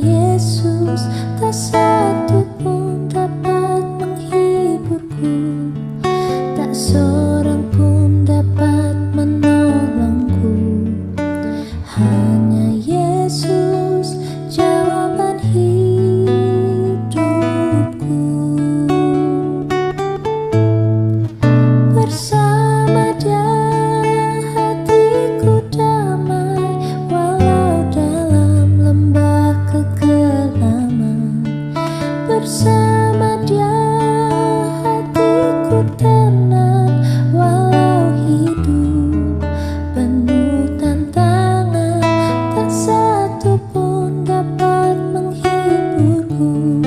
Yesus, tak satu pun dapat menghiburku, tak seorang pun dapat menolongku. Hanya Yesus jawaban hidupku. Bersama Dia hatiku damai, walau dalam lembah kekelaman. Bersama Dia hatiku tenang, walau hidup penuh tantangan. Tak satu pun dapat menghiburku,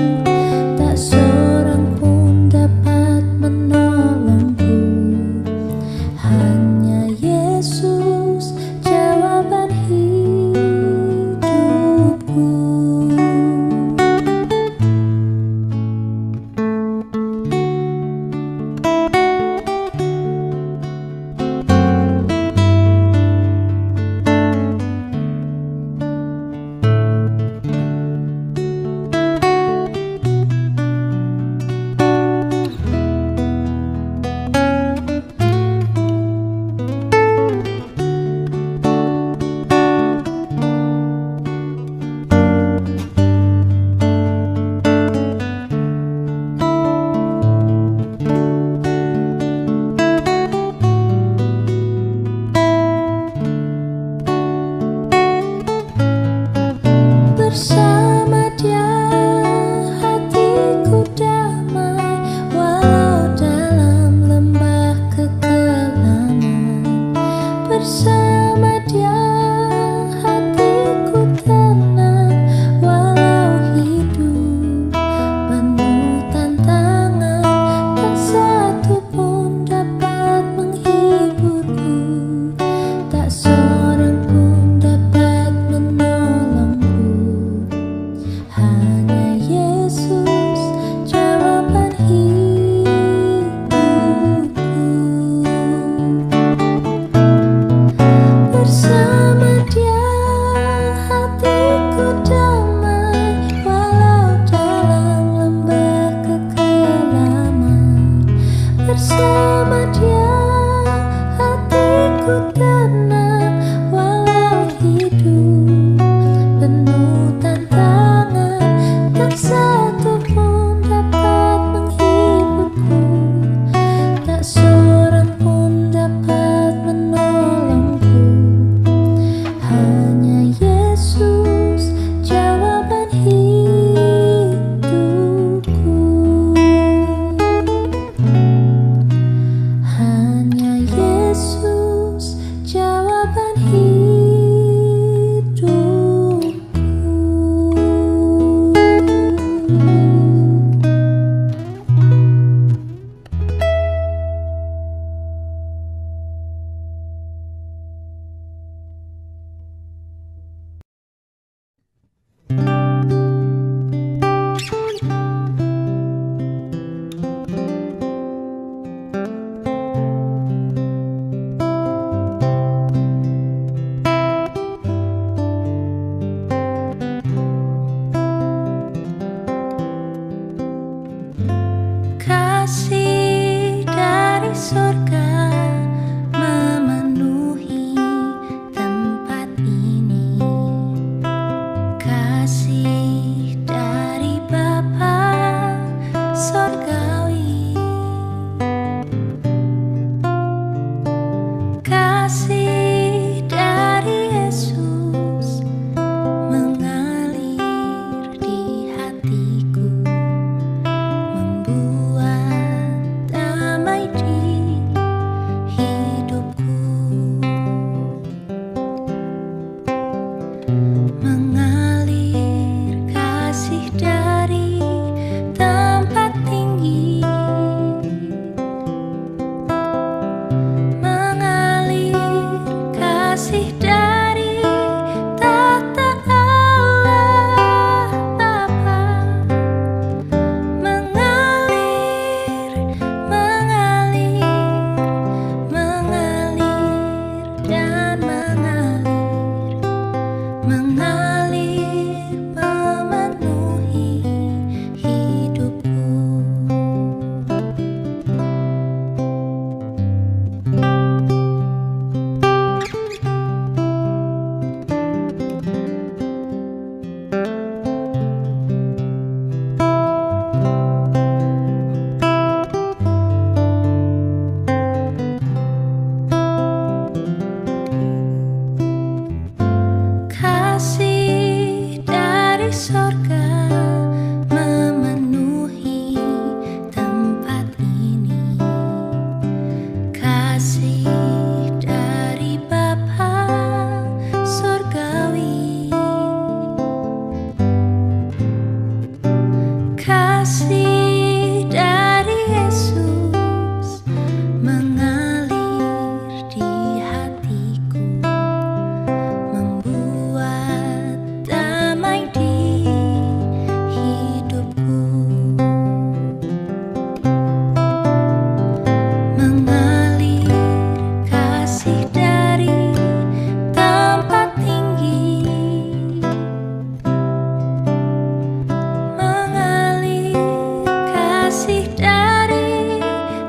tak seorang pun dapat menolongku. Hanya Yesus jawaban hidupku. Bersama Dia hatiku damai, walau dalam lembah kekelaman. Bersama Dia hatiku tenang, walau hidup penuh tantangan. Tak satu pun dapat menghiburku, tak seorang pun dapat menolongku. Hanya Yesus jawaban hidupku. Bersama Dia hatiku damai, walau dalam lembah kekelaman. Bersama Dia hatiku tenang, walau hidup penuh tantangan. Tak satu pun dapat menghiburku, tak seorang pun dapat menolongku. Hanya Yesus jawaban hidupku. Hanya Yesus jawaban hidupku. Kasih dari surga memenuhi tempat ini. Kasih dari Bapa surgawi. Kasih dari Yesus mengalir di hatiku, membuat damai di hidupku. Mengalir sorga memenuhi tempat ini. Kasih dari Bapa surgawi, kasih dari Yesus mengalir di hatiku, membuat damai di hidupku. Mengalir kasih dari tempat tinggi, mengalir kasih dari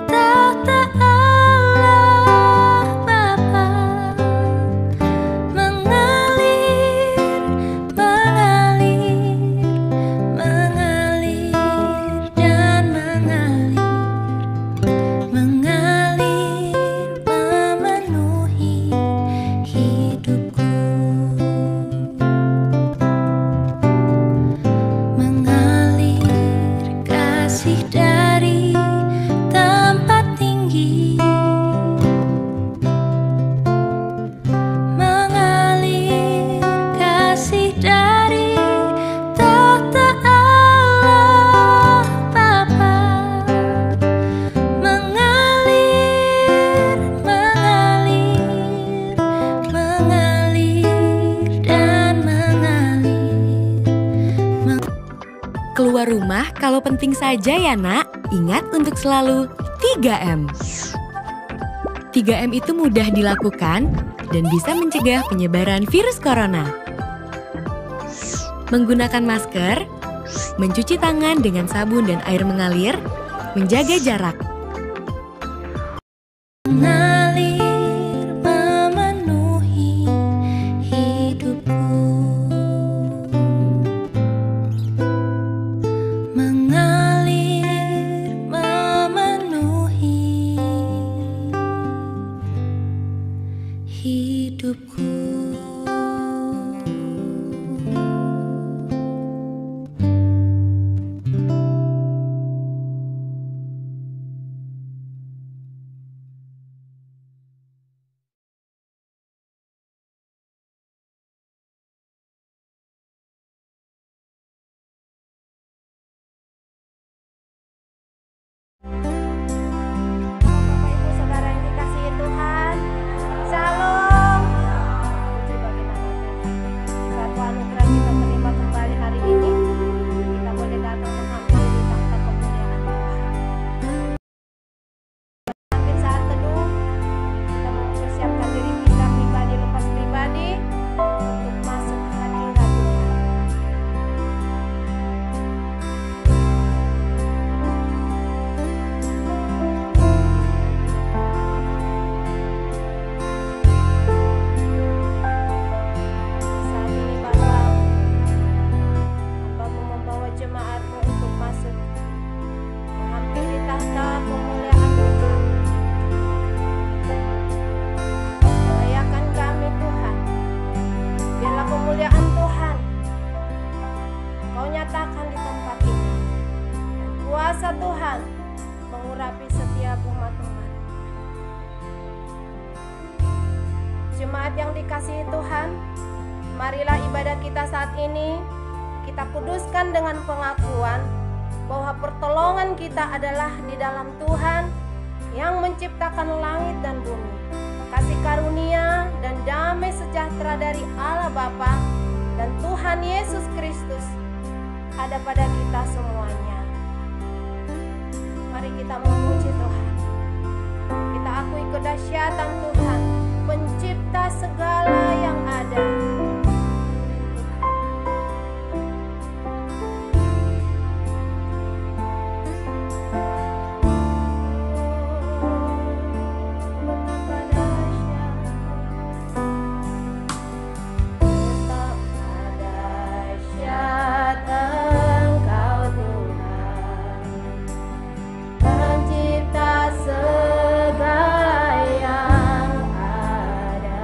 tahta Allah Bapa, mengalir, mengalir, mengalir dan mengalir memenuhi hidupku. Mengalir kasih dari tempat tinggi, mengalir kasih dari tahta Allah Bapa, mengalir, mengalir, mengalir dan mengalir. Keluar rumah kalau penting saja ya nak. Ingat untuk selalu 3M. 3M itu mudah dilakukan dan bisa mencegah penyebaran virus corona. Menggunakan masker, mencuci tangan dengan sabun dan air mengalir, menjaga jarak. Mengalir memenuhi hidupku, mengalir memenuhi hidupku. Bapak Ibu Saudara yang dikasihi Tuhan, Shalom. Puji bagi nama Tuhan. Satu anugerah kita terima kembali hari ini. Kita boleh datang menghampiri di takhta kemuliaan Tuhan. Ambil saat teduh, kita mempersiapkan diri kita pribadi lepas pribadi untuk masuk ke hadirat Tuhan. Saat ini Bapa, Hamba-Mu membawa jemaat-Mu untuk masuk menghampiri tahta kemuliaan Tuhan. Layakan kami Tuhan, biarlah kemuliaan Tuhan Kau nyatakan di tempat ini, dan kuasa Tuhan mengurapi setiap umat-Umat. Jemaat yang dikasihi Tuhan, marilah ibadah kita saat ini kita kuduskan dengan pengakuan bahwa pertolongan kita adalah di dalam Tuhan yang menciptakan langit dan bumi. Kasih karunia dan damai sejahtera dari Allah Bapa dan Tuhan Yesus Kristus ada pada kita semuanya. Mari kita memuji Tuhan. Kita akui kedahsyatan Tuhan, pencipta segala yang ada. Pencipta segala yang ada.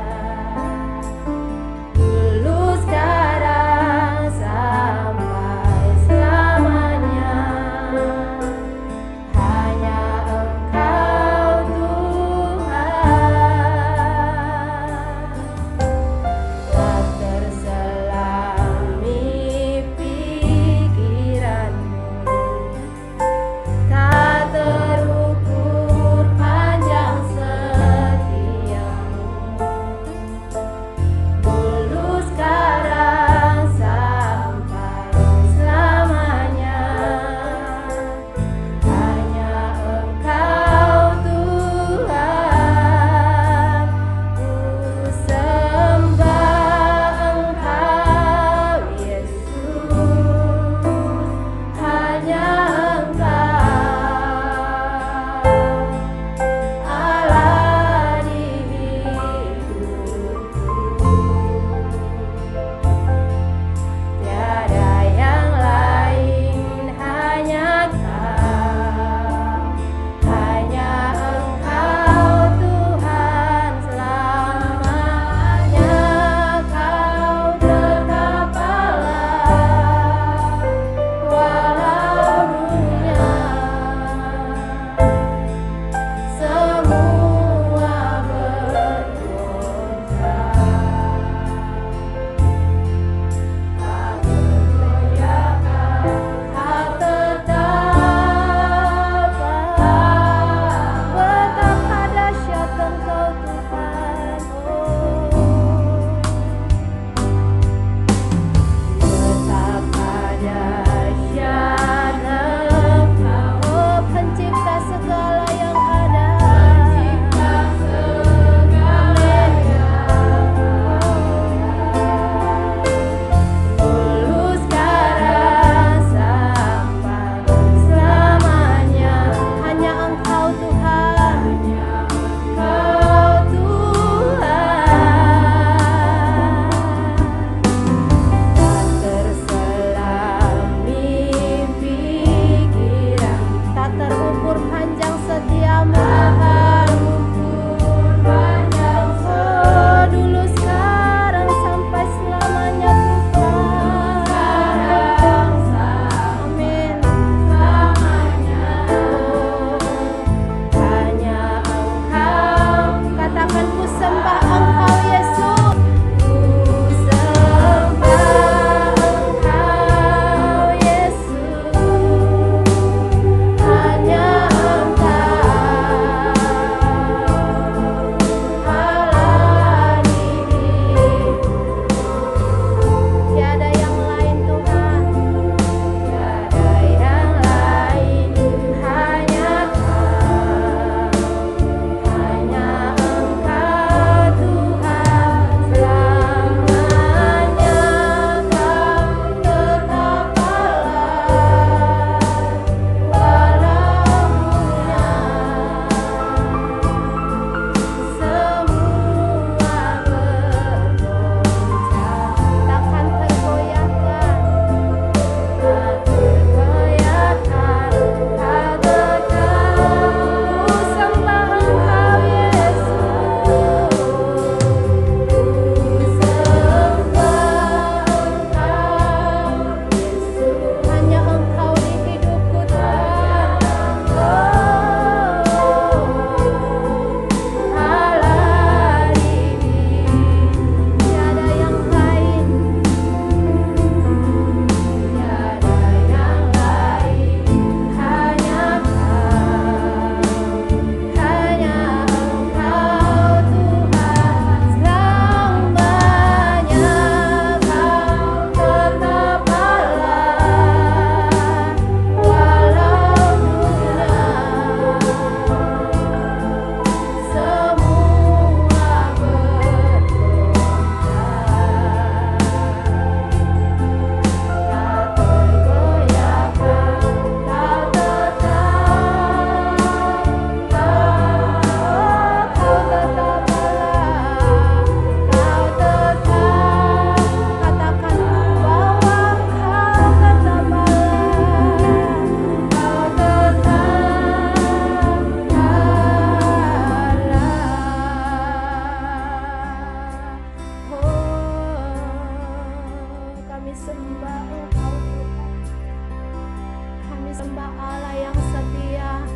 sembah Allah yang setia,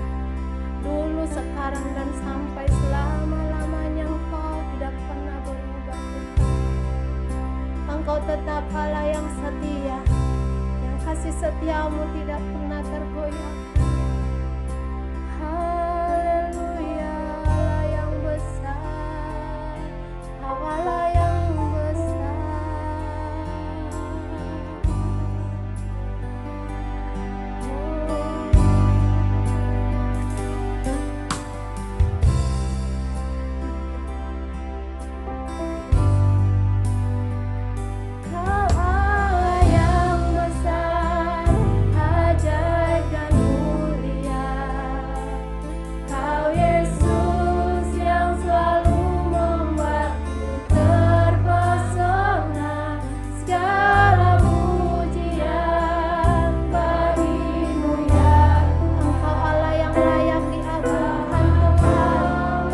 dulu, sekarang, dan sampai selama-lamanya. Engkau tidak pernah berubah. Engkau tetap Allah yang setia, yang kasih setiamu tidak pernah tergoyah. Haleluya, Allah yang besar, Allah yang besar. Kau Allah yang besar, ajaib dan mulia. Kau Yesus yang selalu membuatku terpesona. Segala pujian bagimu ya. Engkau Allah yang layak diagungkan Tuhan.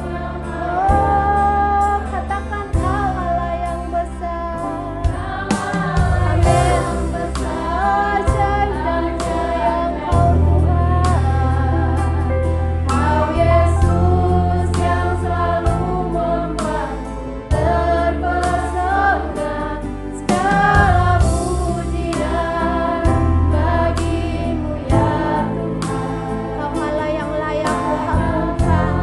Oh, katakan Kau Allah yang besar. Amin. Ajaib dan mulia Engkau Tuhan. Kau Yesus yang selalu membuatku terpesona. Segala pujian bagimu ya Tuhan. Kau Allah yang layak kuagungkan.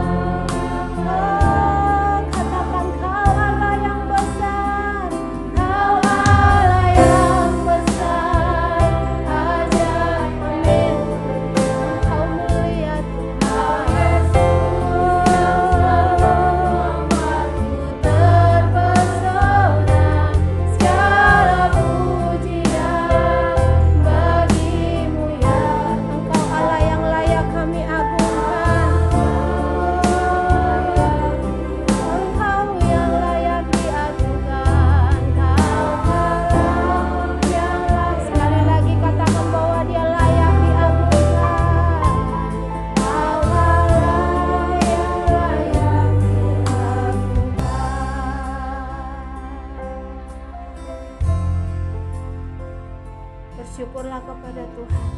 Oh, katakan Kau Allah yang besar. Kau Allah yang besar, ajaib, amin. Kau mulia Tuhan. Yesus yang selalu membuatku terpesona. Segala pujian bagimu ya. Engkau Allah yang layak kami agungkan. Engkau yang layak diagungkan. Kau Allah yang layak. Sekali lagi katakan bahwa Dia layak diagungkan. Kau Allah yang layak diagungkan. Bersyukurlah kepada Tuhan,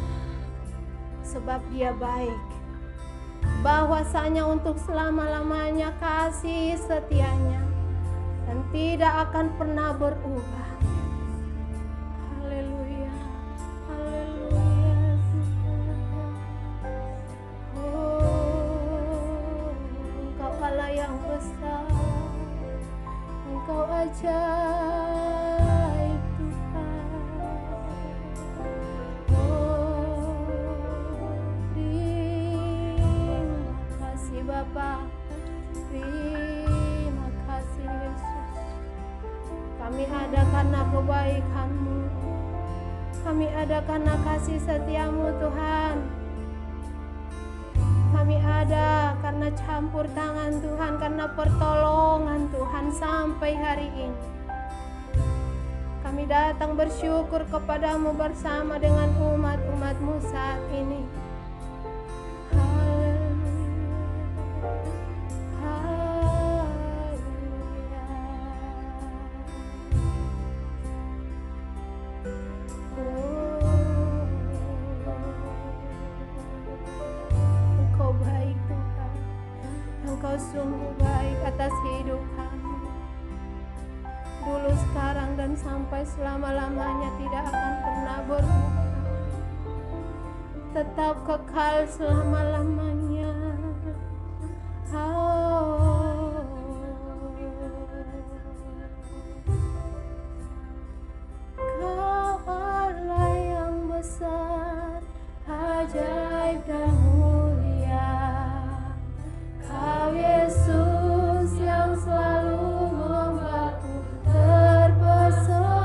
sebab Dia baik. Bahwasanya untuk selama-lamanya kasih setianya dan tidak akan pernah berubah. Haleluya, haleluya. Oh, Engkau Allah yang besar, Engkau ajaib Tuhan. Oh, terima kasih Bapa, terima kasih Yesus. Kami ada karena kebaikan-Mu, kami ada karena kasih setiamu Tuhan. Kami ada karena campur tangan Tuhan, karena pertolongan Tuhan sampai hari ini. Kami datang bersyukur kepadamu bersama dengan umat-umat-Mu saat ini. Engkau baik Tuhan, Engkau sungguh baik atas hidup kami. Dulu, sekarang, dan sampai selama-lamanya tidak akan pernah berubah. Tetap kekal selama-lamanya. Oh. Kau Allah yang besar, ajaib dan mulia. Kau Yesus yang selalu membuatku terpesona.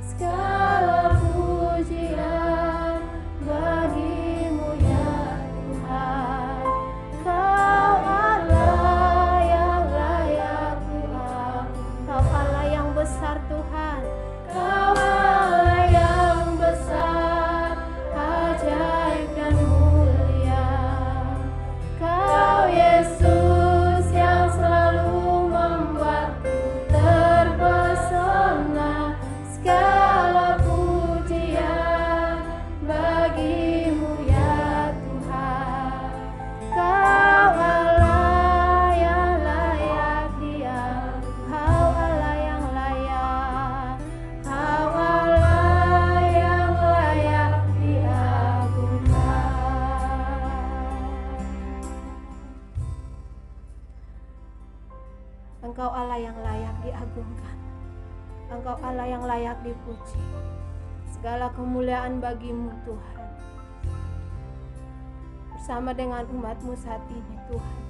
Segala pujian bagimu ya Tuhan. Kau Engkau Allah yang layak dipuji. Segala kemuliaan bagi-Mu Tuhan. Bersama dengan umat-Mu saat ini Tuhan.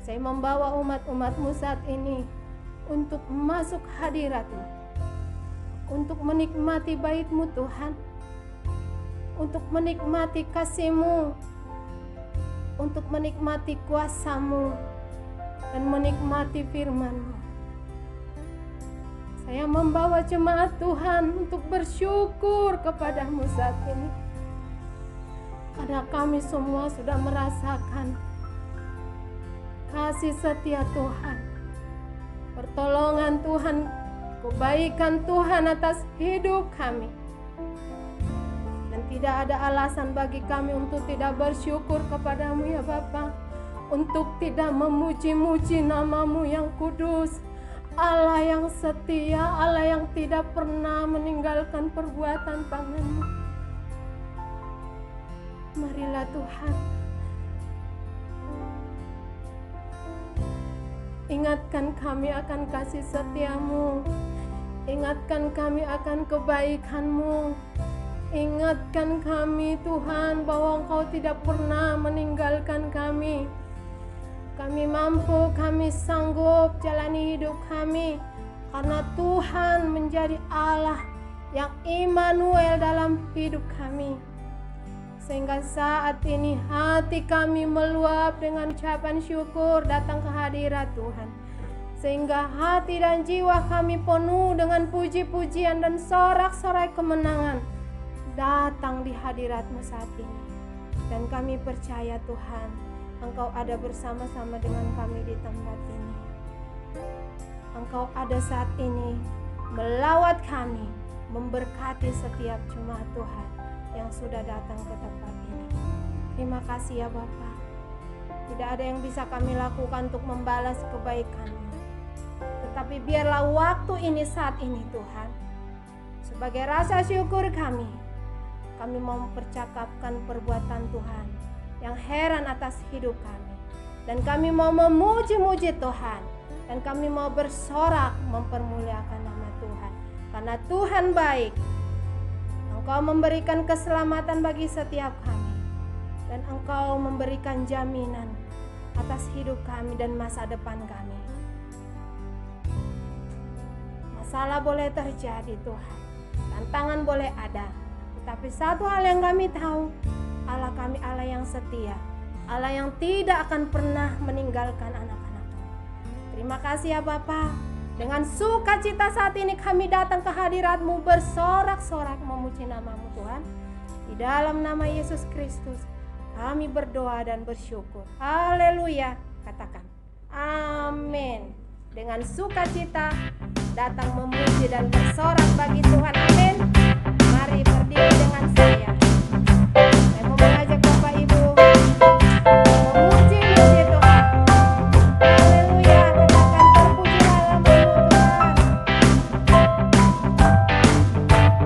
Saya membawa umat-umat-Mu saat ini untuk masuk hadirat-Mu. Untuk menikmati bait-Mu Tuhan. Untuk menikmati kasih-Mu. Untuk menikmati kuasa-Mu. Dan menikmati firman-Mu. Saya membawa jemaat Tuhan untuk bersyukur kepada-Mu saat ini. Karena kami semua sudah merasakan kasih setia Tuhan, pertolongan Tuhan, kebaikan Tuhan atas hidup kami. Dan tidak ada alasan bagi kami untuk tidak bersyukur kepada-Mu ya Bapa, untuk tidak memuji-muji nama-Mu yang kudus, Allah yang setia, Allah yang tidak pernah meninggalkan perbuatan tangan-Mu. Marilah Tuhan, ingatkan kami akan kasih setia-Mu, ingatkan kami akan kebaikan-Mu, ingatkan kami Tuhan bahwa Engkau tidak pernah meninggalkan kami. Kami mampu, kami sanggup jalani hidup kami karena Tuhan menjadi Allah yang Immanuel dalam hidup kami. Sehingga saat ini hati kami meluap dengan ucapan syukur datang ke hadirat Tuhan. Sehingga hati dan jiwa kami penuh dengan puji-pujian dan sorak-sorai kemenangan datang di hadirat-Mu saat ini. Dan kami percaya Tuhan, Engkau ada bersama-sama dengan kami di tempat ini. Engkau ada saat ini melawat kami, memberkati setiap jemaat Tuhan yang sudah datang ke tempat ini. Terima kasih ya Bapa. Tidak ada yang bisa kami lakukan untuk membalas kebaikan-Mu. Tetapi biarlah waktu ini saat ini Tuhan, sebagai rasa syukur kami mau mempercakapkan perbuatan Tuhan yang heran atas hidup kami. Dan kami mau memuji-muji Tuhan. Dan kami mau bersorak mempermuliakan nama Tuhan. Karena Tuhan baik. Engkau memberikan keselamatan bagi setiap kami. Dan Engkau memberikan jaminan atas hidup kami dan masa depan kami. Masalah boleh terjadi Tuhan. Tantangan boleh ada. Tetapi satu hal yang kami tahu, Allah kami Allah yang setia, Allah yang tidak akan pernah meninggalkan anak-anak-Mu. Terima kasih ya Bapa. Dengan sukacita saat ini kami datang ke hadirat-Mu bersorak-sorak memuji nama-Mu Tuhan. Di dalam nama Yesus Kristus kami berdoa dan bersyukur. Haleluya. Katakan amin. Dengan sukacita datang memuji dan bersorak bagi Tuhan. Amin. Mari berdiri dengan saya. Saya mau mengajak Bapak Ibu memuji-muji Tuhan. Haleluya, katakan terpujilah nama-Mu Tuhan.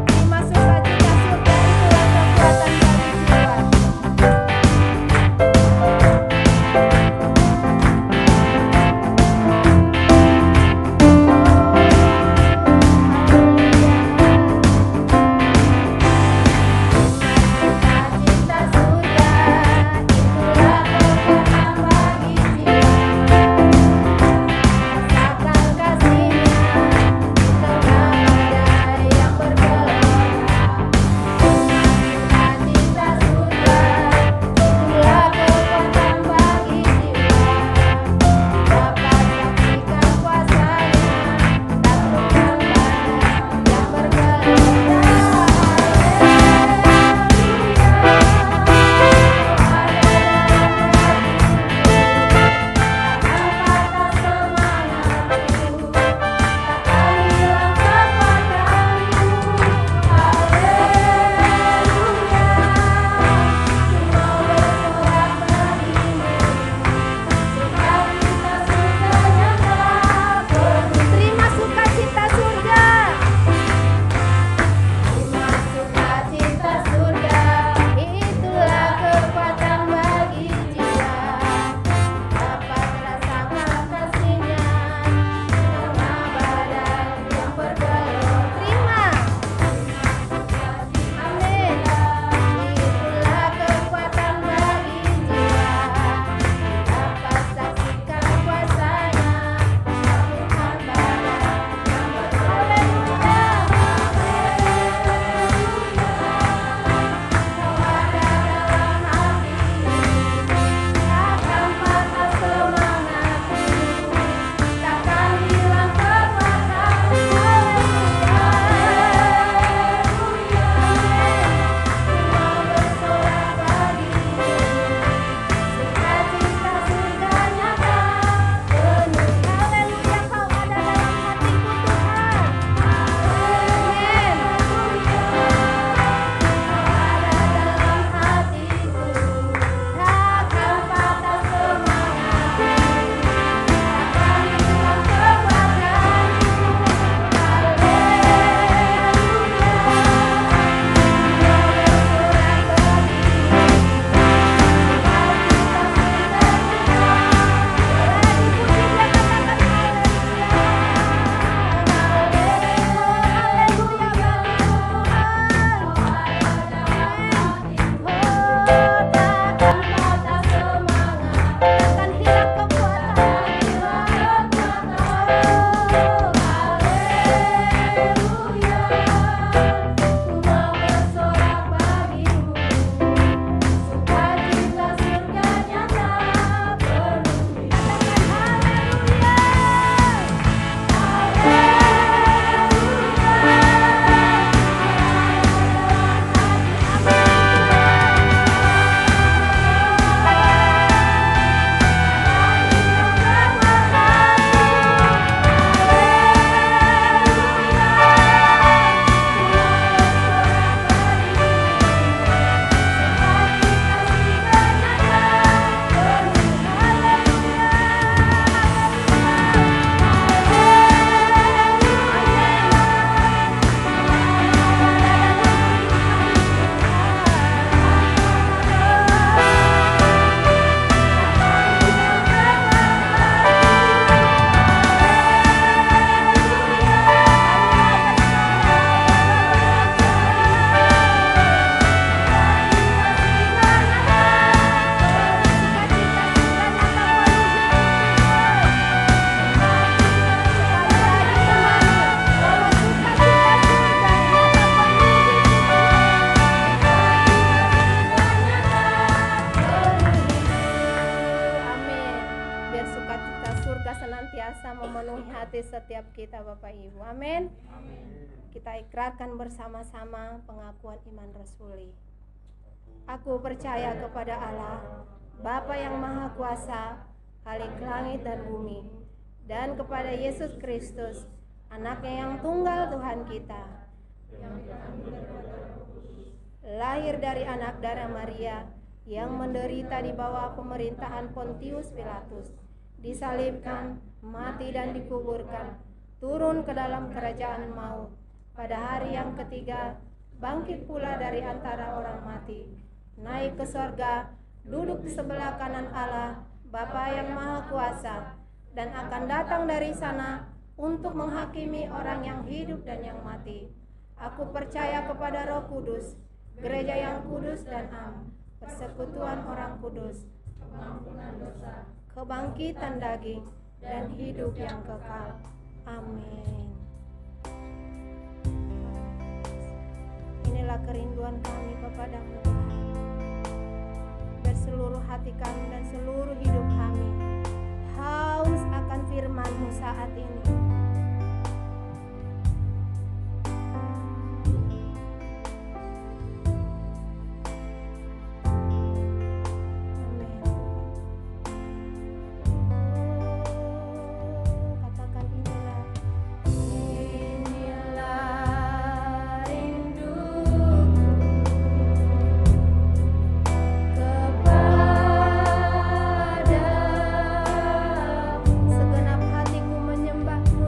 Terima sukacita surga itulah kekuatan bagi Tuhan. Haleluya. kita Bapak Ibu. Amin. Kita ikrarkan bersama-sama pengakuan iman rasuli. Aku percaya kepada Allah, Bapa yang Maha Kuasa, Khalik langit dan bumi, dan kepada Yesus Kristus, Anaknya yang tunggal Tuhan kita, lahir dari anak darah Maria, yang menderita di bawah pemerintahan Pontius Pilatus, disalibkan, mati dan dikuburkan, turun ke dalam kerajaan maut, pada hari yang ketiga bangkit pula dari antara orang mati, naik ke sorga, duduk di sebelah kanan Allah, Bapa yang Maha Kuasa, dan akan datang dari sana untuk menghakimi orang yang hidup dan yang mati. Aku percaya kepada Roh Kudus, gereja yang kudus dan am, persekutuan orang kudus, pengampunan dosa, kebangkitan daging, dan hidup yang kekal. Amin. Inilah kerinduan kami kepadamu Tuhan. Berseluruh hati kami dan seluruh hidup kami haus akan firman-Mu saat ini. Segenap hatiku menyembah-Mu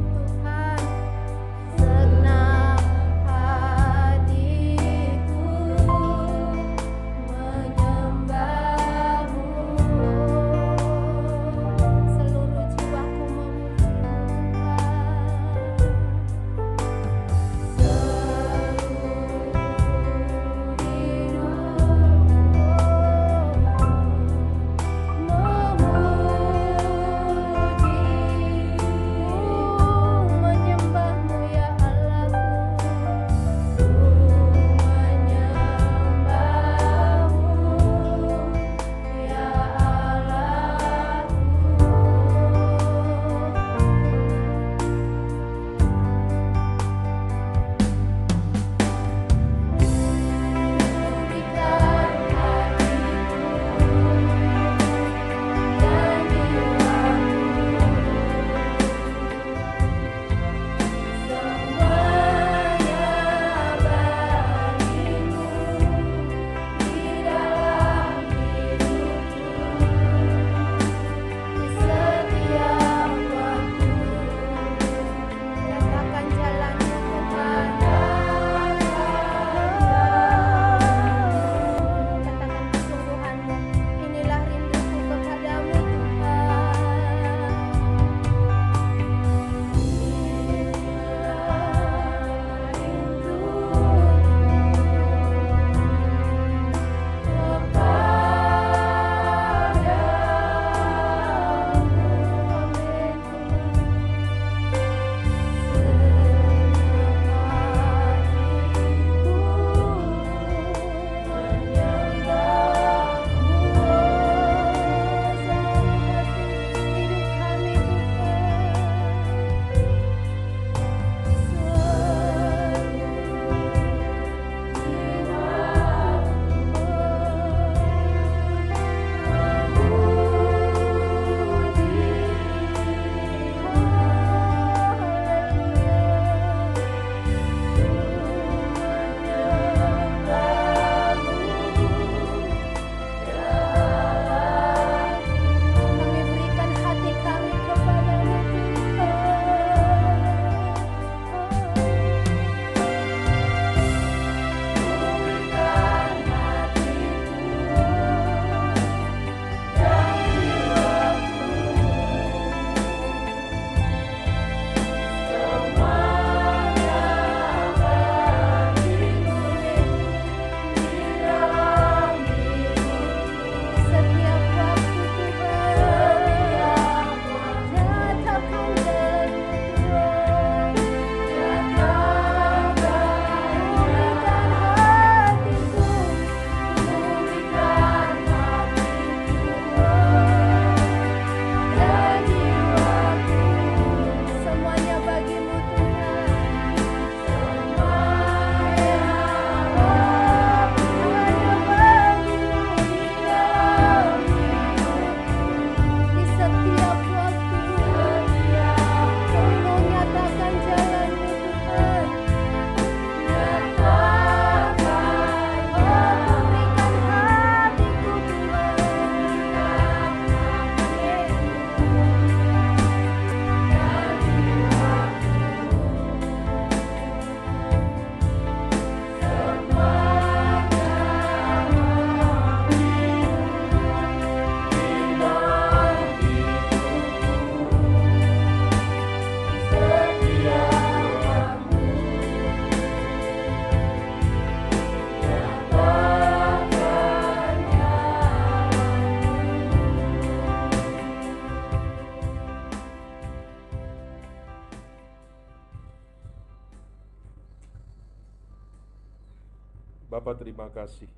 Bapa, terima kasih.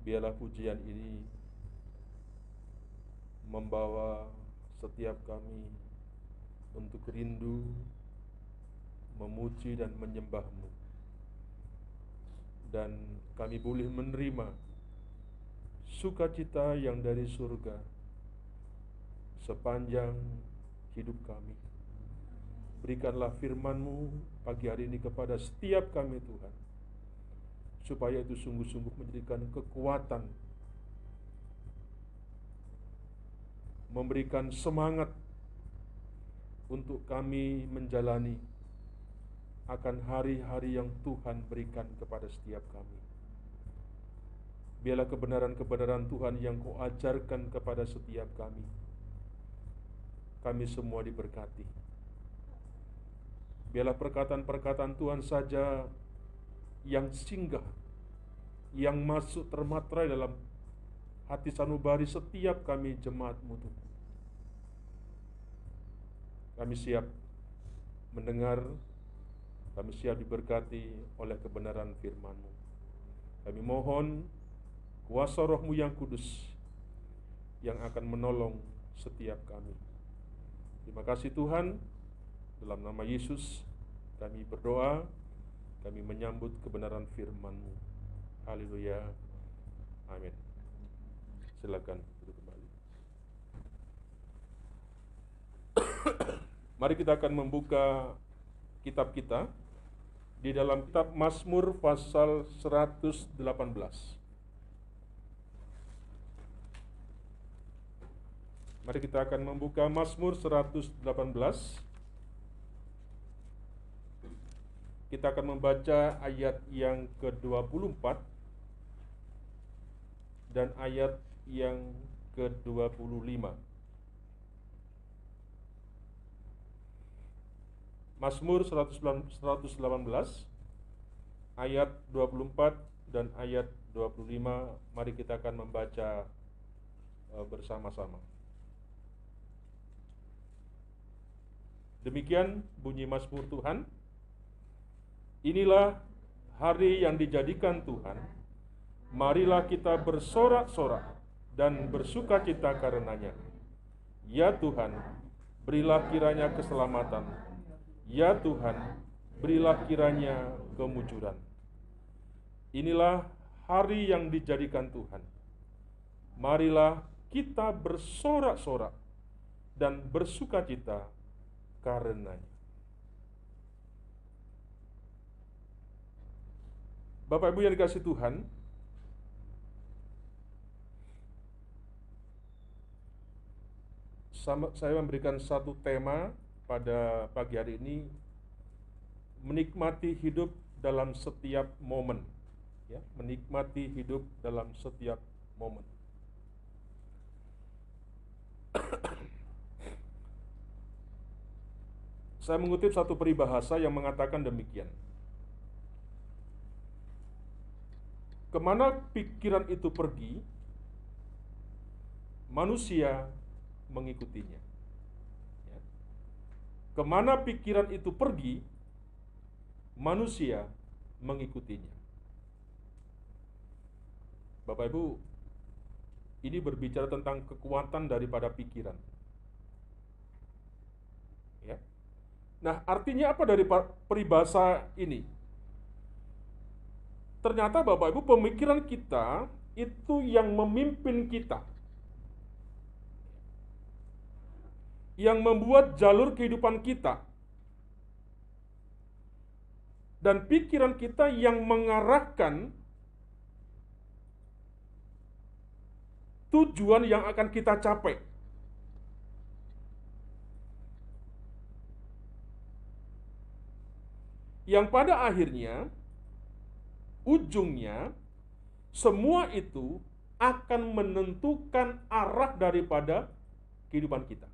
Biarlah pujian ini membawa setiap kami untuk rindu, memuji dan menyembah-Mu. Dan kami boleh menerima sukacita yang dari surga sepanjang hidup kami. Berikanlah firman-Mu pagi hari ini kepada setiap kami Tuhan, supaya itu sungguh-sungguh menjadikan kekuatan, memberikan semangat untuk kami menjalani akan hari-hari yang Tuhan berikan kepada setiap kami. Biarlah kebenaran-kebenaran Tuhan yang Kau ajarkan kepada setiap kami semua diberkati. Biarlah perkataan-perkataan Tuhan saja yang singgah, yang masuk termatrai dalam hati sanubari setiap kami jemaat-Mu Tuhan. Kami siap mendengar, kami siap diberkati oleh kebenaran firman-Mu. Kami mohon kuasa Roh-Mu yang kudus yang akan menolong setiap kami. Terima kasih Tuhan, dalam nama Yesus kami berdoa, kami menyambut kebenaran firman-Mu. Haleluya. Amin. Silakan duduk kembali. Mari kita akan membuka kitab kita di dalam kitab Mazmur pasal 118. Mari kita akan membuka Mazmur 118. Kita akan membaca ayat yang ke-24 dan ayat yang ke-25. Mazmur 118 ayat 24 dan ayat 25. Mari kita akan membaca bersama-sama. Demikian bunyi Mazmur Tuhan. Inilah hari yang dijadikan Tuhan. Marilah kita bersorak-sorak dan bersukacita karenanya. Ya Tuhan, berilah kiranya keselamatan. Ya Tuhan, berilah kiranya kemujuran. Inilah hari yang dijadikan Tuhan. Marilah kita bersorak-sorak dan bersukacita karenanya. Bapak Ibu yang dikasihi Tuhan, saya memberikan satu tema pada pagi hari ini, menikmati hidup dalam setiap momen. Ya, menikmati hidup dalam setiap momen. Saya mengutip satu peribahasa yang mengatakan demikian. Kemana pikiran itu pergi, manusia mengikutinya. Ya. Kemana pikiran itu pergi, manusia mengikutinya. Bapak Ibu, ini berbicara tentang kekuatan daripada pikiran. Ya. Nah, artinya apa dari peribahasa ini? Ternyata Bapak Ibu, pemikiran kita itu yang memimpin kita, yang membuat jalur kehidupan kita, dan pikiran kita yang mengarahkan tujuan yang akan kita capai. Yang pada akhirnya, ujungnya, semua itu akan menentukan arah daripada kehidupan kita.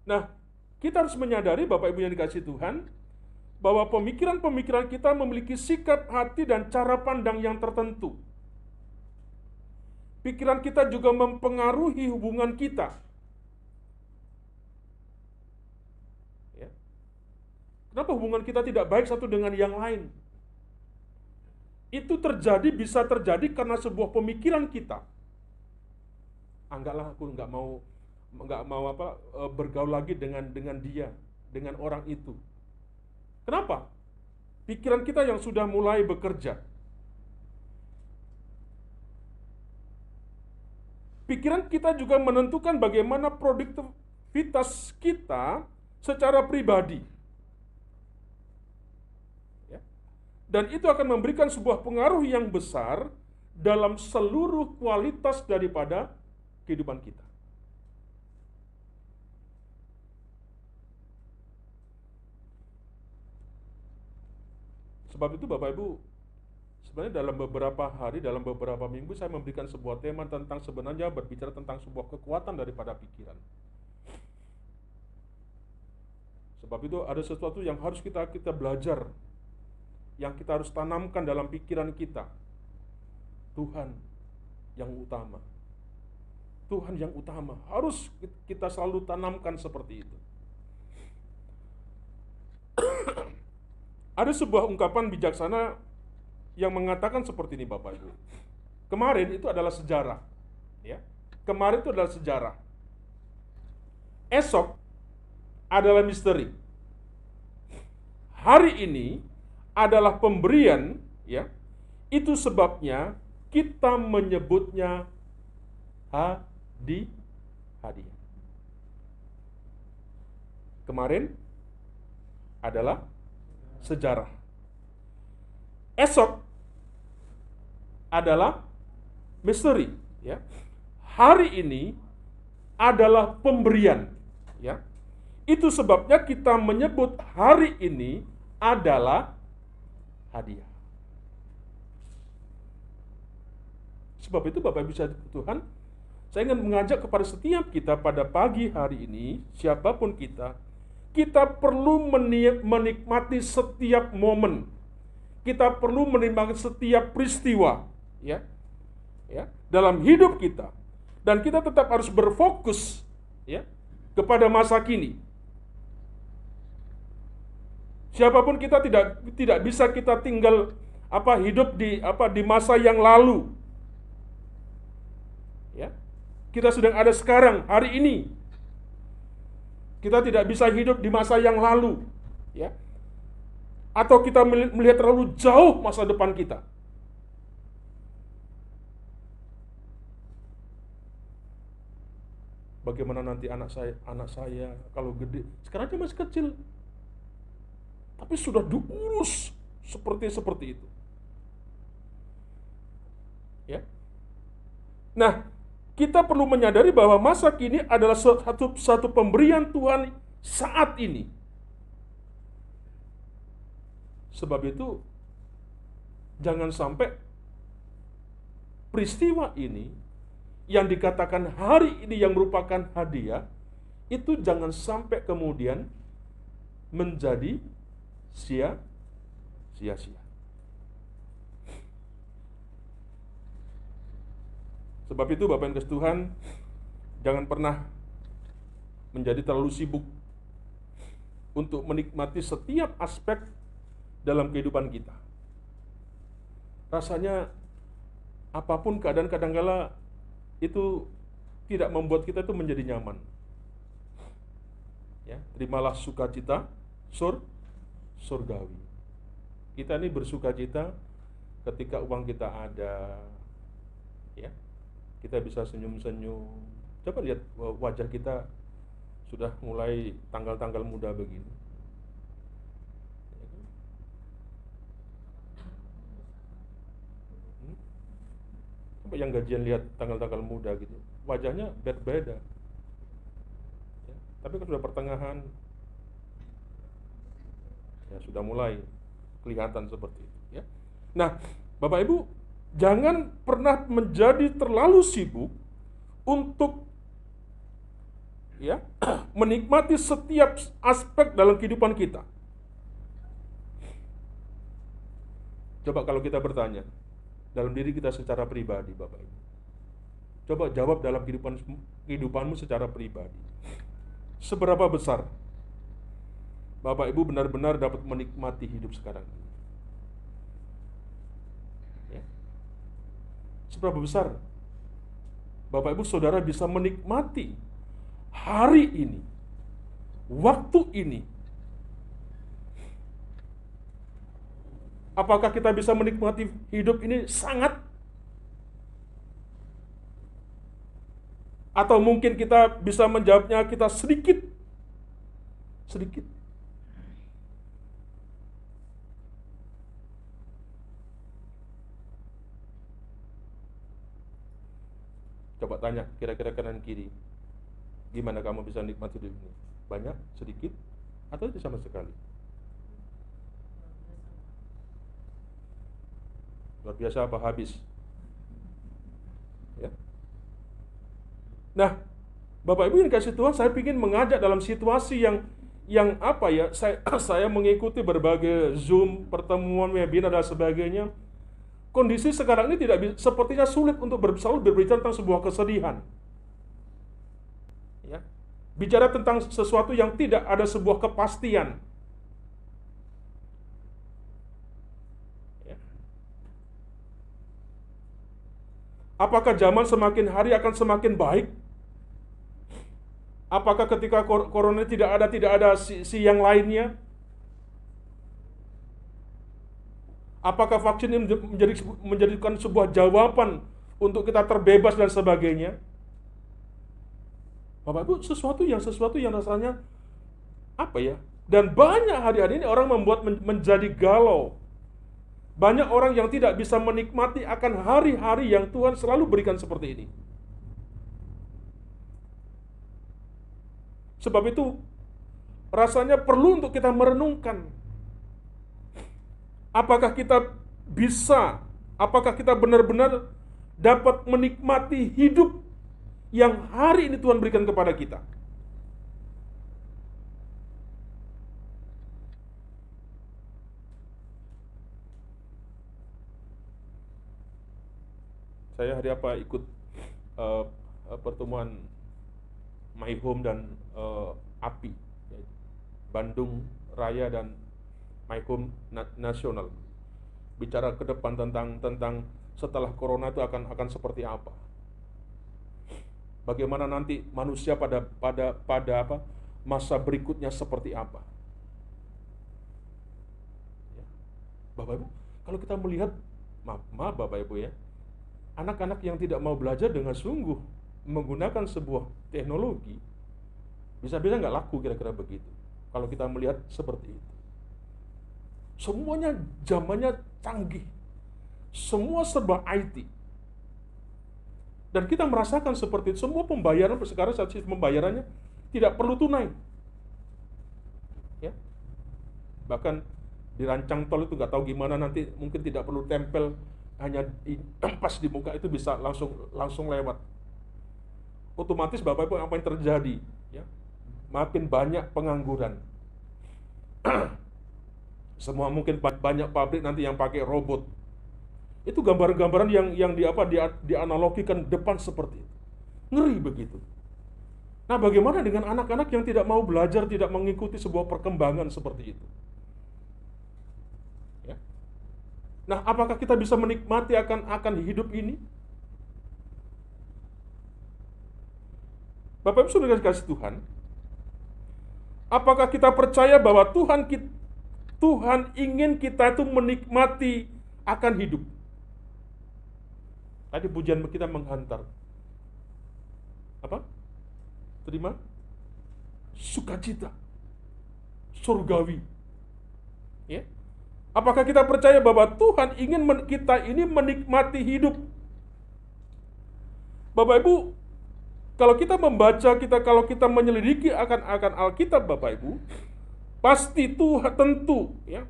Nah, kita harus menyadari Bapak Ibu yang dikasihi Tuhan, bahwa pemikiran-pemikiran kita memiliki sikap hati dan cara pandang yang tertentu. Pikiran kita juga mempengaruhi hubungan kita. Ya. Kenapa hubungan kita tidak baik satu dengan yang lain? Itu bisa terjadi karena sebuah pemikiran kita. Enggaklah, aku nggak mau bergaul lagi dengan dia, dengan orang itu. Kenapa? Pikiran kita yang sudah mulai bekerja. Pikiran kita juga menentukan bagaimana produktivitas kita secara pribadi. Dan itu akan memberikan sebuah pengaruh yang besar dalam seluruh kualitas daripada kehidupan kita. Sebab itu Bapak Ibu, sebenarnya dalam beberapa hari, dalam beberapa minggu saya memberikan sebuah tema tentang sebenarnya berbicara tentang sebuah kekuatan daripada pikiran. Sebab itu ada sesuatu yang harus kita belajar, yang kita harus tanamkan dalam pikiran kita. Tuhan yang utama. Tuhan yang utama. Harus kita selalu tanamkan seperti itu. Ada sebuah ungkapan bijaksana yang mengatakan seperti ini Bapak Ibu. Kemarin itu adalah sejarah. Ya. Kemarin itu adalah sejarah. Esok adalah misteri. Hari ini adalah pemberian, ya. Itu sebabnya kita menyebutnya hadiah. Kemarin adalah sejarah. Esok adalah misteri, ya. Hari ini adalah pemberian, ya. Itu sebabnya kita menyebut hari ini adalah hadiah. Sebab itu Bapak Ibu Tuhan, saya ingin mengajak kepada setiap kita pada pagi hari ini, siapapun kita perlu menikmati setiap momen. Kita perlu menikmati setiap peristiwa, ya, dalam hidup kita. Dan kita tetap harus berfokus, ya, kepada masa kini. Siapapun kita tidak bisa kita tinggal hidup di masa yang lalu. Ya. Kita sedang ada sekarang, hari ini. Kita tidak bisa hidup di masa yang lalu, ya. Atau kita melihat terlalu jauh masa depan kita. Bagaimana nanti anak saya kalau gede, sekarang dia masih kecil. Tapi sudah diurus seperti itu. Ya. Nah, kita perlu menyadari bahwa masa kini adalah satu pemberian Tuhan saat ini. Sebab itu, jangan sampai peristiwa ini yang dikatakan hari ini yang merupakan hadiah, itu jangan sampai kemudian menjadi sia-sia. Sebab itu Bapak yang kasih Tuhan, jangan pernah menjadi terlalu sibuk untuk menikmati setiap aspek dalam kehidupan kita. Rasanya apapun keadaan kadangkala itu tidak membuat kita itu menjadi nyaman. Ya, terimalah sukacita surgawi. Kita ini bersukacita ketika uang kita ada, ya. Kita bisa senyum-senyum. Coba lihat wajah kita sudah mulai tanggal-tanggal muda begini. Coba yang gajian lihat tanggal-tanggal muda gitu, wajahnya beda. Ya, tapi kalau sudah pertengahan, ya sudah mulai kelihatan seperti itu. Ya. Nah, Bapak Ibu, jangan pernah menjadi terlalu sibuk untuk menikmati setiap aspek dalam kehidupan kita. Coba kalau kita bertanya dalam diri kita secara pribadi, Bapak Ibu. Coba jawab dalam kehidupanmu secara pribadi. Seberapa besar Bapak Ibu benar-benar dapat menikmati hidup sekarang ini. Ya. Seberapa besar Bapak Ibu Saudara bisa menikmati hari ini, waktu ini? Apakah kita bisa menikmati hidup ini sangat? Atau mungkin kita bisa menjawabnya kita sedikit? Sedikit. Coba tanya kira-kira kanan kiri, gimana kamu bisa nikmati hidup ini? Banyak, sedikit, atau sama sekali? Luar biasa apa habis? Ya. Nah, Bapak Ibu yang kasih Tuhan, saya ingin mengajak dalam situasi yang apa ya? Saya mengikuti berbagai Zoom, pertemuan, webinar dan sebagainya. Kondisi sekarang ini sepertinya sulit untuk selalu berbicara tentang sebuah kesedihan. Ya. Bicara tentang sesuatu yang tidak ada sebuah kepastian. Apakah zaman semakin hari akan semakin baik? Apakah ketika corona tidak ada si yang lainnya? Apakah vaksin ini menjadikan sebuah jawaban untuk kita terbebas dan sebagainya? Bapak Ibu, sesuatu yang rasanya apa ya? Dan banyak hari-hari ini orang membuat menjadi galau. Banyak orang yang tidak bisa menikmati akan hari-hari yang Tuhan selalu berikan seperti ini. Sebab itu, rasanya perlu untuk kita merenungkan. Apakah kita benar-benar dapat menikmati hidup yang hari ini Tuhan berikan kepada kita? Saya hari apa ikut pertemuan My Home dan API, Bandung Raya dan My Home Nasional. Bicara ke depan tentang setelah corona itu akan seperti apa? Bagaimana nanti manusia pada masa berikutnya seperti apa? Ya. Bapak Ibu, kalau kita melihat, maaf Bapak Ibu ya, anak-anak yang tidak mau belajar dengan sungguh menggunakan sebuah teknologi, bisa-bisa nggak laku kira-kira begitu. Kalau kita melihat seperti itu. Semuanya zamannya canggih. Semua serba IT. Dan kita merasakan seperti itu. Semua pembayaran sekarang saat sistem pembayarannya tidak perlu tunai. Ya. Bahkan dirancang tol itu nggak tahu gimana nanti, mungkin tidak perlu tempel, hanya pas di muka itu bisa langsung lewat. Otomatis Bapak Ibu apa yang terjadi? Ya, makin banyak pengangguran. Semua mungkin banyak pabrik nanti yang pakai robot. Itu gambaran-gambaran yang dianalogikan depan seperti itu. Ngeri begitu. Nah, bagaimana dengan anak-anak yang tidak mau belajar, tidak mengikuti sebuah perkembangan seperti itu? Nah, apakah kita bisa menikmati akan hidup ini? Bapak Ibu Saudara kasih Tuhan, apakah kita percaya bahwa Tuhan ingin kita itu menikmati akan hidup? Tadi pujian kita menghantar. Apa? Terima? Sukacita. Surgawi. Ya? Apakah kita percaya bahwa Tuhan ingin kita ini menikmati hidup? Bapak Ibu, kalau kita membaca, kalau kita menyelidiki akan Alkitab, Bapak Ibu, pasti Tuhan tentu, ya,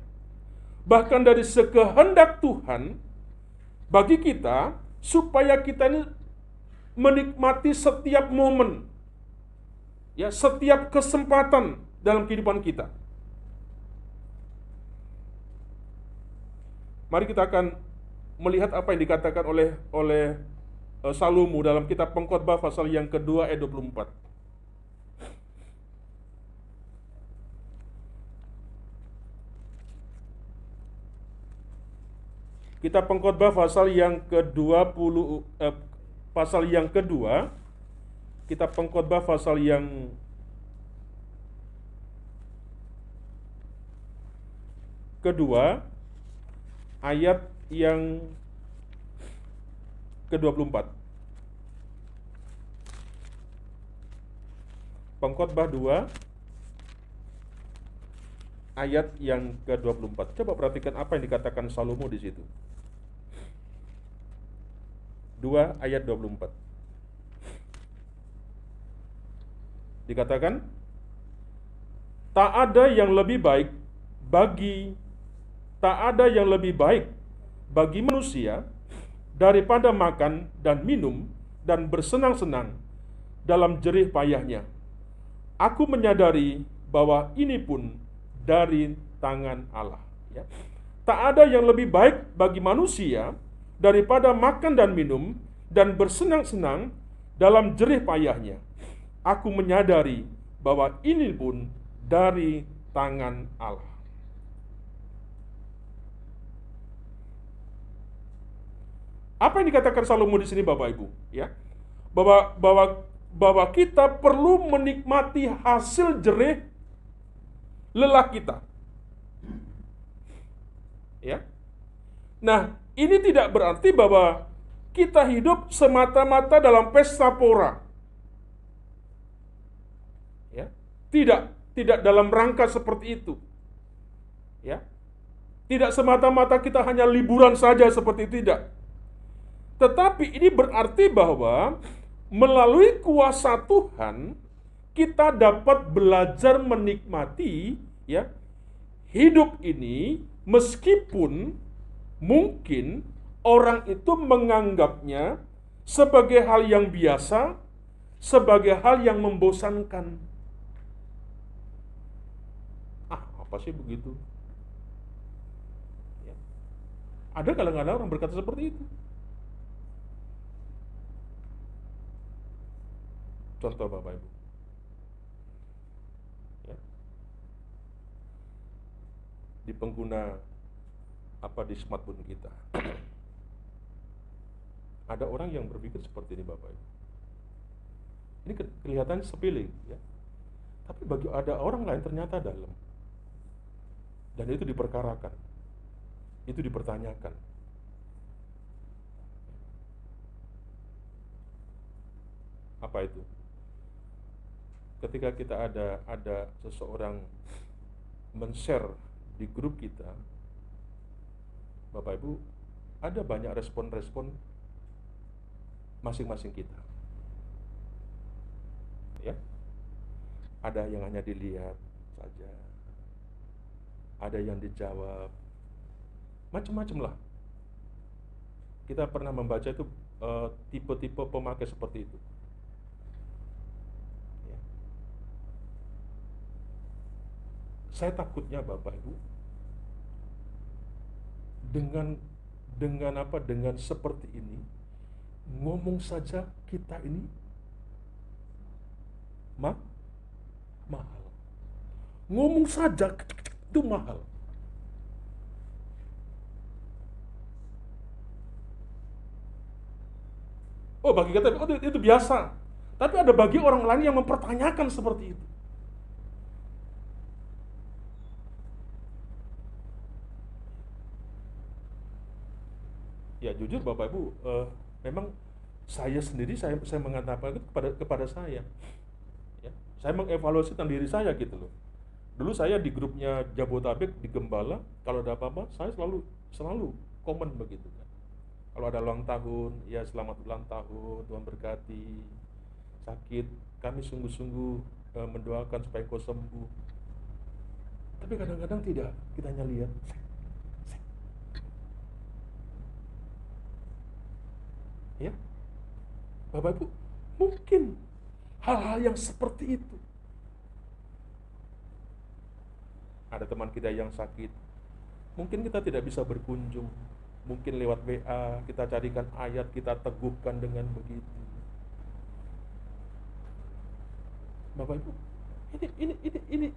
bahkan dari sekehendak Tuhan bagi kita, supaya kita ini menikmati setiap momen, ya, setiap kesempatan dalam kehidupan kita. Mari kita akan melihat apa yang dikatakan oleh Salomo dalam kitab Pengkhotbah pasal yang kedua ayat 24. Kita Pengkhotbah pasal yang ke-20 pasal yang kedua. Kita Pengkhotbah pasal yang kedua ayat yang ke-24. Pengkhotbah 2 ayat yang ke-24. Coba perhatikan apa yang dikatakan Salomo di situ. 2 ayat 24. Dikatakan, tak ada yang lebih baik bagi manusia daripada makan dan minum dan bersenang-senang dalam jerih payahnya. Aku menyadari bahwa ini pun dari tangan Allah. Ya. Tak ada yang lebih baik bagi manusia daripada makan dan minum dan bersenang-senang dalam jerih payahnya. Aku menyadari bahwa ini pun dari tangan Allah. Apa yang dikatakan Salomo di sini, Bapak Ibu? Ya, bahwa kita perlu menikmati hasil jerih lelah kita. Ya. Nah, ini tidak berarti bahwa kita hidup semata-mata dalam pesta pora. Ya. Tidak dalam rangka seperti itu. Ya. Tidak semata-mata kita hanya liburan saja seperti itu, tidak. Tetapi ini berarti bahwa melalui kuasa Tuhan kita dapat belajar menikmati ya hidup ini, meskipun mungkin orang itu menganggapnya sebagai hal yang biasa, sebagai hal yang membosankan. Apa sih begitu? Ya. Ada kadang-kadang orang berkata seperti itu. Contoh Bapak Ibu. Ya. Di pengguna di smartphone kita. Ada orang yang berpikir seperti ini, Bapak Ibu. Ini kelihatan sepele, ya. Tapi bagi ada orang lain ternyata dalam. Dan itu diperkarakan. Itu dipertanyakan. Apa itu? Ketika kita ada seseorang men-share di grup kita, Bapak Ibu, ada banyak respon-respon masing-masing kita. Ya. Ada yang hanya dilihat saja. Ada yang dijawab. Macam-macam lah. Kita pernah membaca itu tipe-tipe pemakai seperti itu. Ya. Saya takutnya Bapak Ibu, dengan seperti ini, ngomong saja kita ini mahal. Ngomong saja itu mahal. Oh, bagi kita itu biasa. Tapi ada bagi orang lain yang mempertanyakan seperti itu. Ya jujur Bapak Ibu, memang saya sendiri saya mengatakan kepada saya, ya, saya mengevaluasi tentang diri saya gitu loh. Dulu saya di grupnya Jabotabek di Gembala, kalau ada apa-apa saya selalu komen begitu kan. Kalau ada ulang tahun, ya selamat ulang tahun, Tuhan berkati. Sakit, kami sungguh-sungguh mendoakan supaya kau sembuh. Tapi kadang-kadang tidak, kita hanya lihat. Ya, Bapak Ibu, mungkin hal-hal yang seperti itu. Ada teman kita yang sakit, mungkin kita tidak bisa berkunjung, mungkin lewat WA kita carikan ayat, kita teguhkan dengan begitu. Bapak Ibu,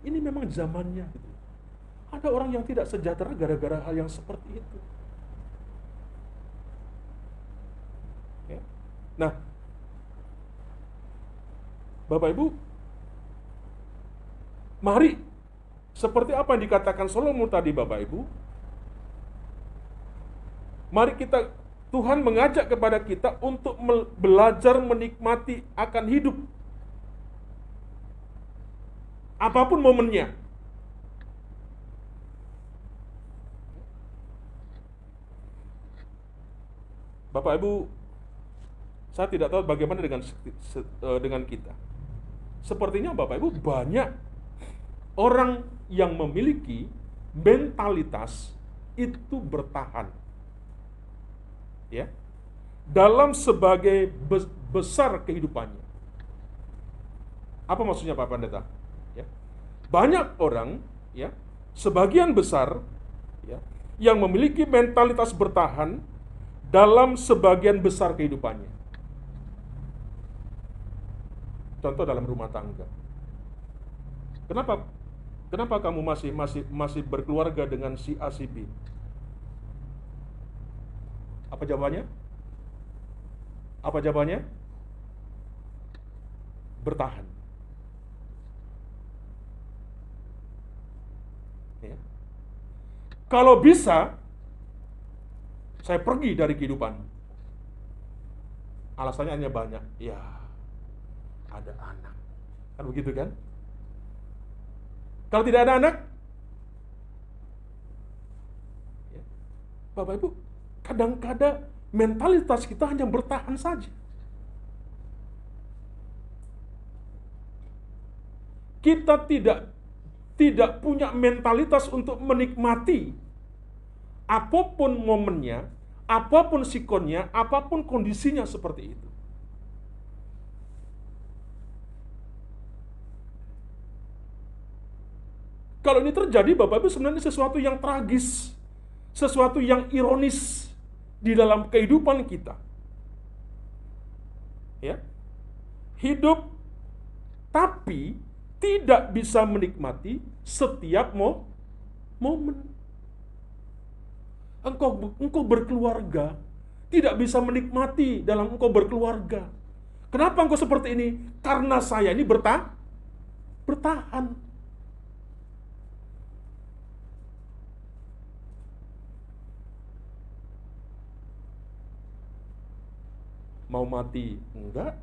ini memang zamannya gitu. Ada orang yang tidak sejahtera gara-gara hal yang seperti itu. Nah, Bapak Ibu, mari seperti apa yang dikatakan Salomo tadi Bapak Ibu, mari Tuhan mengajak kepada kita untuk belajar menikmati akan hidup. Apapun momennya. Bapak Ibu, saya tidak tahu bagaimana dengan kita. Sepertinya Bapak Ibu banyak orang yang memiliki mentalitas itu bertahan. Ya. Dalam sebagai besar kehidupannya. Apa maksudnya Pak Pendeta? Ya. Banyak orang, ya, sebagian besar, ya, yang memiliki mentalitas bertahan dalam sebagian besar kehidupannya. Contoh dalam rumah tangga. Kenapa kamu masih berkeluarga dengan si A si B? Apa jawabannya? Apa jawabannya? Bertahan. Ya. Kalau bisa, saya pergi dari kehidupan. Alasannya hanya banyak. Ya, ada anak. Kan begitu kan? Kalau tidak ada anak, ya, Bapak Ibu, kadang-kadang mentalitas kita hanya bertahan saja. Kita tidak punya mentalitas untuk menikmati apapun momennya, apapun sikonnya, apapun kondisinya seperti itu. Kalau ini terjadi, Bapak Ibu, sebenarnya sesuatu yang tragis, sesuatu yang ironis di dalam kehidupan kita. Ya. Hidup tapi tidak bisa menikmati setiap momen. Engkau berkeluarga, tidak bisa menikmati dalam engkau berkeluarga. Kenapa engkau seperti ini? Karena saya ini bertahan. Mau mati? Enggak.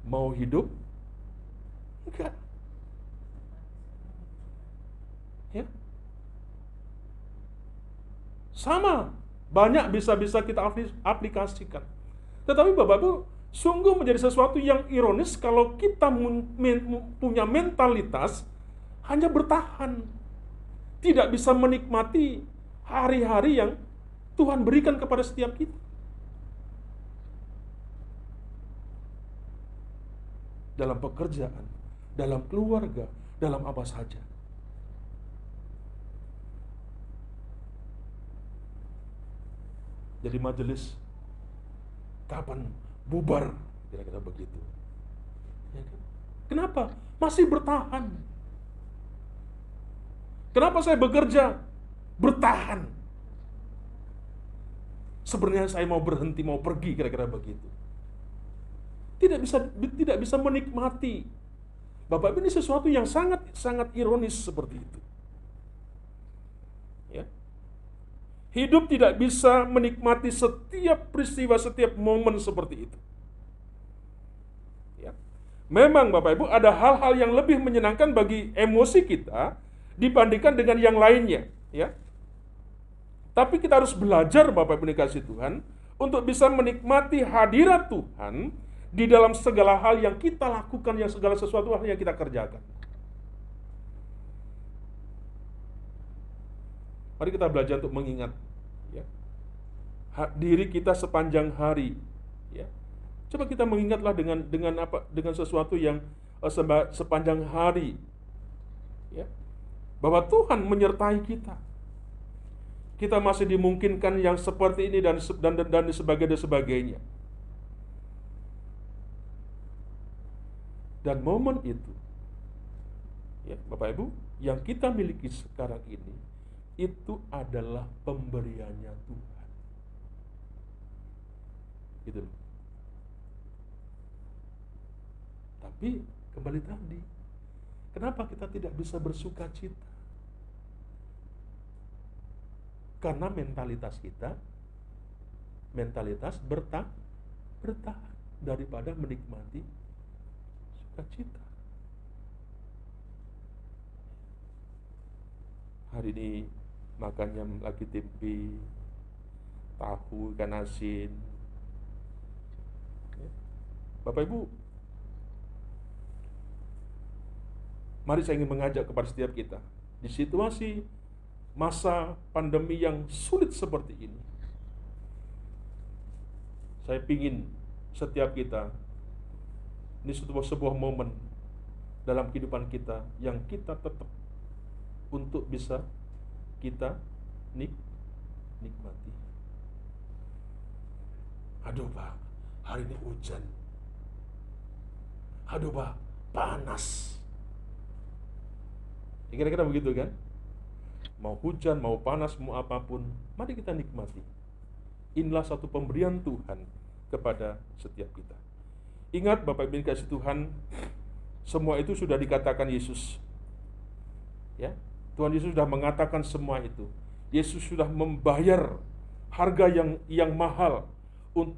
Mau hidup? Enggak. Ya. Sama, banyak bisa kita aplikasikan. Tetapi Bapak Ibu, sungguh menjadi sesuatu yang ironis kalau kita punya mentalitas hanya bertahan. Tidak bisa menikmati hari-hari yang Tuhan berikan kepada setiap kita. Dalam pekerjaan, dalam keluarga, dalam apa saja. Jadi majelis kapan bubar, kira-kira begitu. Ya kan? Kenapa? Masih bertahan. Kenapa saya bekerja? Bertahan. Sebenarnya saya mau berhenti, mau pergi, kira-kira begitu. Tidak bisa menikmati. Bapak Ibu, ini sesuatu yang sangat ironis seperti itu. Ya. Hidup tidak bisa menikmati setiap peristiwa, setiap momen seperti itu. Ya. Memang Bapak Ibu, ada hal-hal yang lebih menyenangkan bagi emosi kita dibandingkan dengan yang lainnya, ya. Tapi kita harus belajar Bapak Ibu dikasih Tuhan untuk bisa menikmati hadirat Tuhan di dalam segala hal yang kita lakukan, yang segala sesuatu hal yang kita kerjakan. Mari kita belajar untuk mengingat, ya, diri kita sepanjang hari. Ya. Coba kita mengingatlah dengan sesuatu yang sepanjang hari, ya, bahwa Tuhan menyertai kita. Kita masih dimungkinkan yang seperti ini dan sebagainya. Dan momen itu, ya, Bapak Ibu, yang kita miliki sekarang ini, itu adalah pemberiannya Tuhan. Gitu. Tapi kembali tadi, kenapa kita tidak bisa bersuka cita? Karena mentalitas kita, mentalitas bertahan daripada menikmati sukacita. Hari ini makannya lagi tempe, tahu, ikan asin. Bapak Ibu, mari saya ingin mengajak kepada setiap kita, di situasi masa pandemi yang sulit seperti ini, saya ingin setiap kita, ini sebuah momen dalam kehidupan kita yang kita tetap untuk bisa kita nikmati. Aduh Pak, hari ini hujan. Aduh Pak, panas. Kira-kira begitu kan? Mau hujan, mau panas, mau apapun, mari kita nikmati. Inilah satu pemberian Tuhan kepada setiap kita. Ingat Bapak Ibu kasih Tuhan, semua itu sudah dikatakan Yesus. Ya, Tuhan Yesus sudah mengatakan semua itu. Yesus sudah membayar harga yang mahal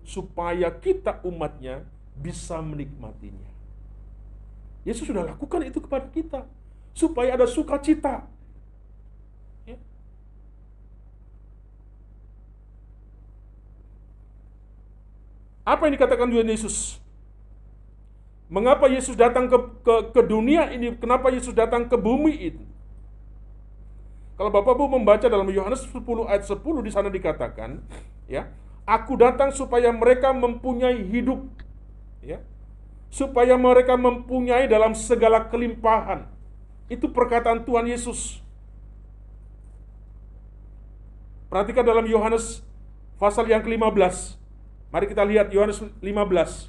supaya kita umatnya bisa menikmatinya. Yesus sudah lakukan itu kepada kita supaya ada sukacita. Ya. Apa yang dikatakan Tuhan Yesus? Mengapa Yesus datang ke dunia ini? Kenapa Yesus datang ke bumi ini? Kalau Bapak Ibu membaca dalam Yohanes 10 ayat 10 di sana dikatakan, ya, aku datang supaya mereka mempunyai hidup, ya, supaya mereka mempunyai dalam segala kelimpahan. Itu perkataan Tuhan Yesus. Perhatikan dalam Yohanes pasal yang ke-15. Mari kita lihat Yohanes 15.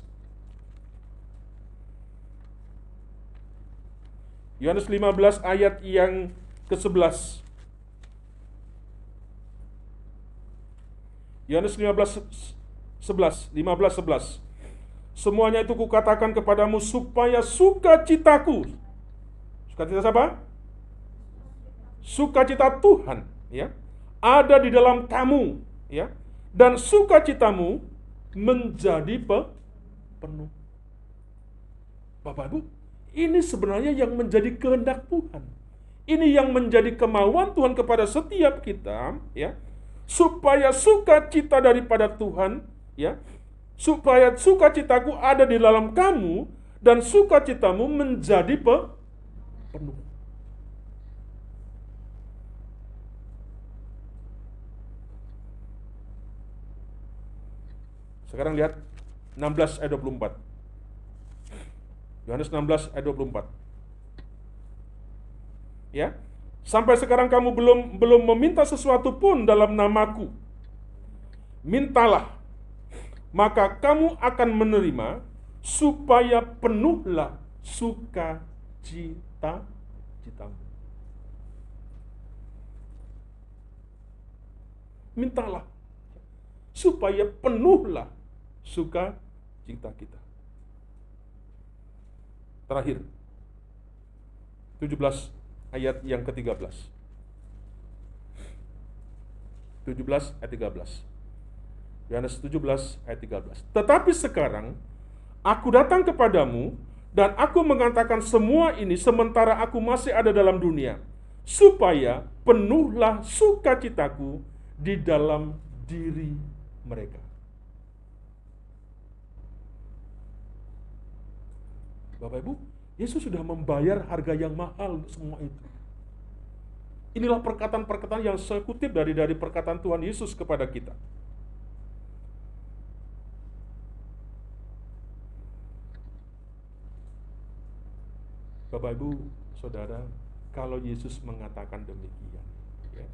Yohanes 15 ayat yang ke-11. Yohanes 15:11. Semuanya itu kukatakan kepadamu supaya sukacitaku. Sukacita siapa? Sukacita Tuhan, ya, ada di dalam kamu, ya, dan sukacitamu menjadi penuh. Bapak Ibu, ini sebenarnya yang menjadi kehendak Tuhan. Ini yang menjadi kemauan Tuhan kepada setiap kita, ya, supaya sukacita daripada Tuhan, ya, supaya sukacitaku ada di dalam kamu dan sukacitamu menjadi penuh. Sekarang lihat 16 ayat 24. Yohanes 16 ayat 24. Ya. Sampai sekarang kamu belum meminta sesuatu pun dalam namaku. Mintalah, maka kamu akan menerima, supaya penuhlah sukacita-citamu. Mintalah, supaya penuhlah sukacita kita. Terakhir, 17 ayat yang ke-13. 17 ayat 13. Yohanes 17 ayat 13. Tetapi sekarang aku datang kepadamu dan aku mengatakan semua ini sementara aku masih ada dalam dunia, supaya penuhlah sukacitaku di dalam diri mereka. Bapak Ibu, Yesus sudah membayar harga yang mahal untuk semua itu. Inilah perkataan-perkataan yang saya kutip dari perkataan Tuhan Yesus kepada kita. Bapak Ibu, Saudara, kalau Yesus mengatakan demikian, ya,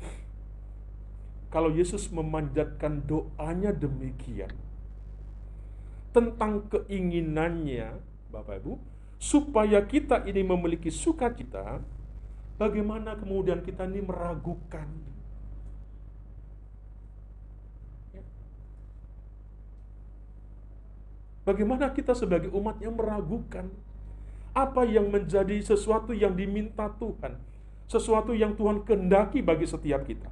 kalau Yesus memanjatkan doanya demikian, tentang keinginannya, Bapak Ibu, supaya kita ini memiliki sukacita, bagaimana kemudian kita ini meragukan? Bagaimana kita sebagai umatnya meragukan Apa yang menjadi sesuatu yang diminta Tuhan, sesuatu yang Tuhan kehendaki bagi setiap kita.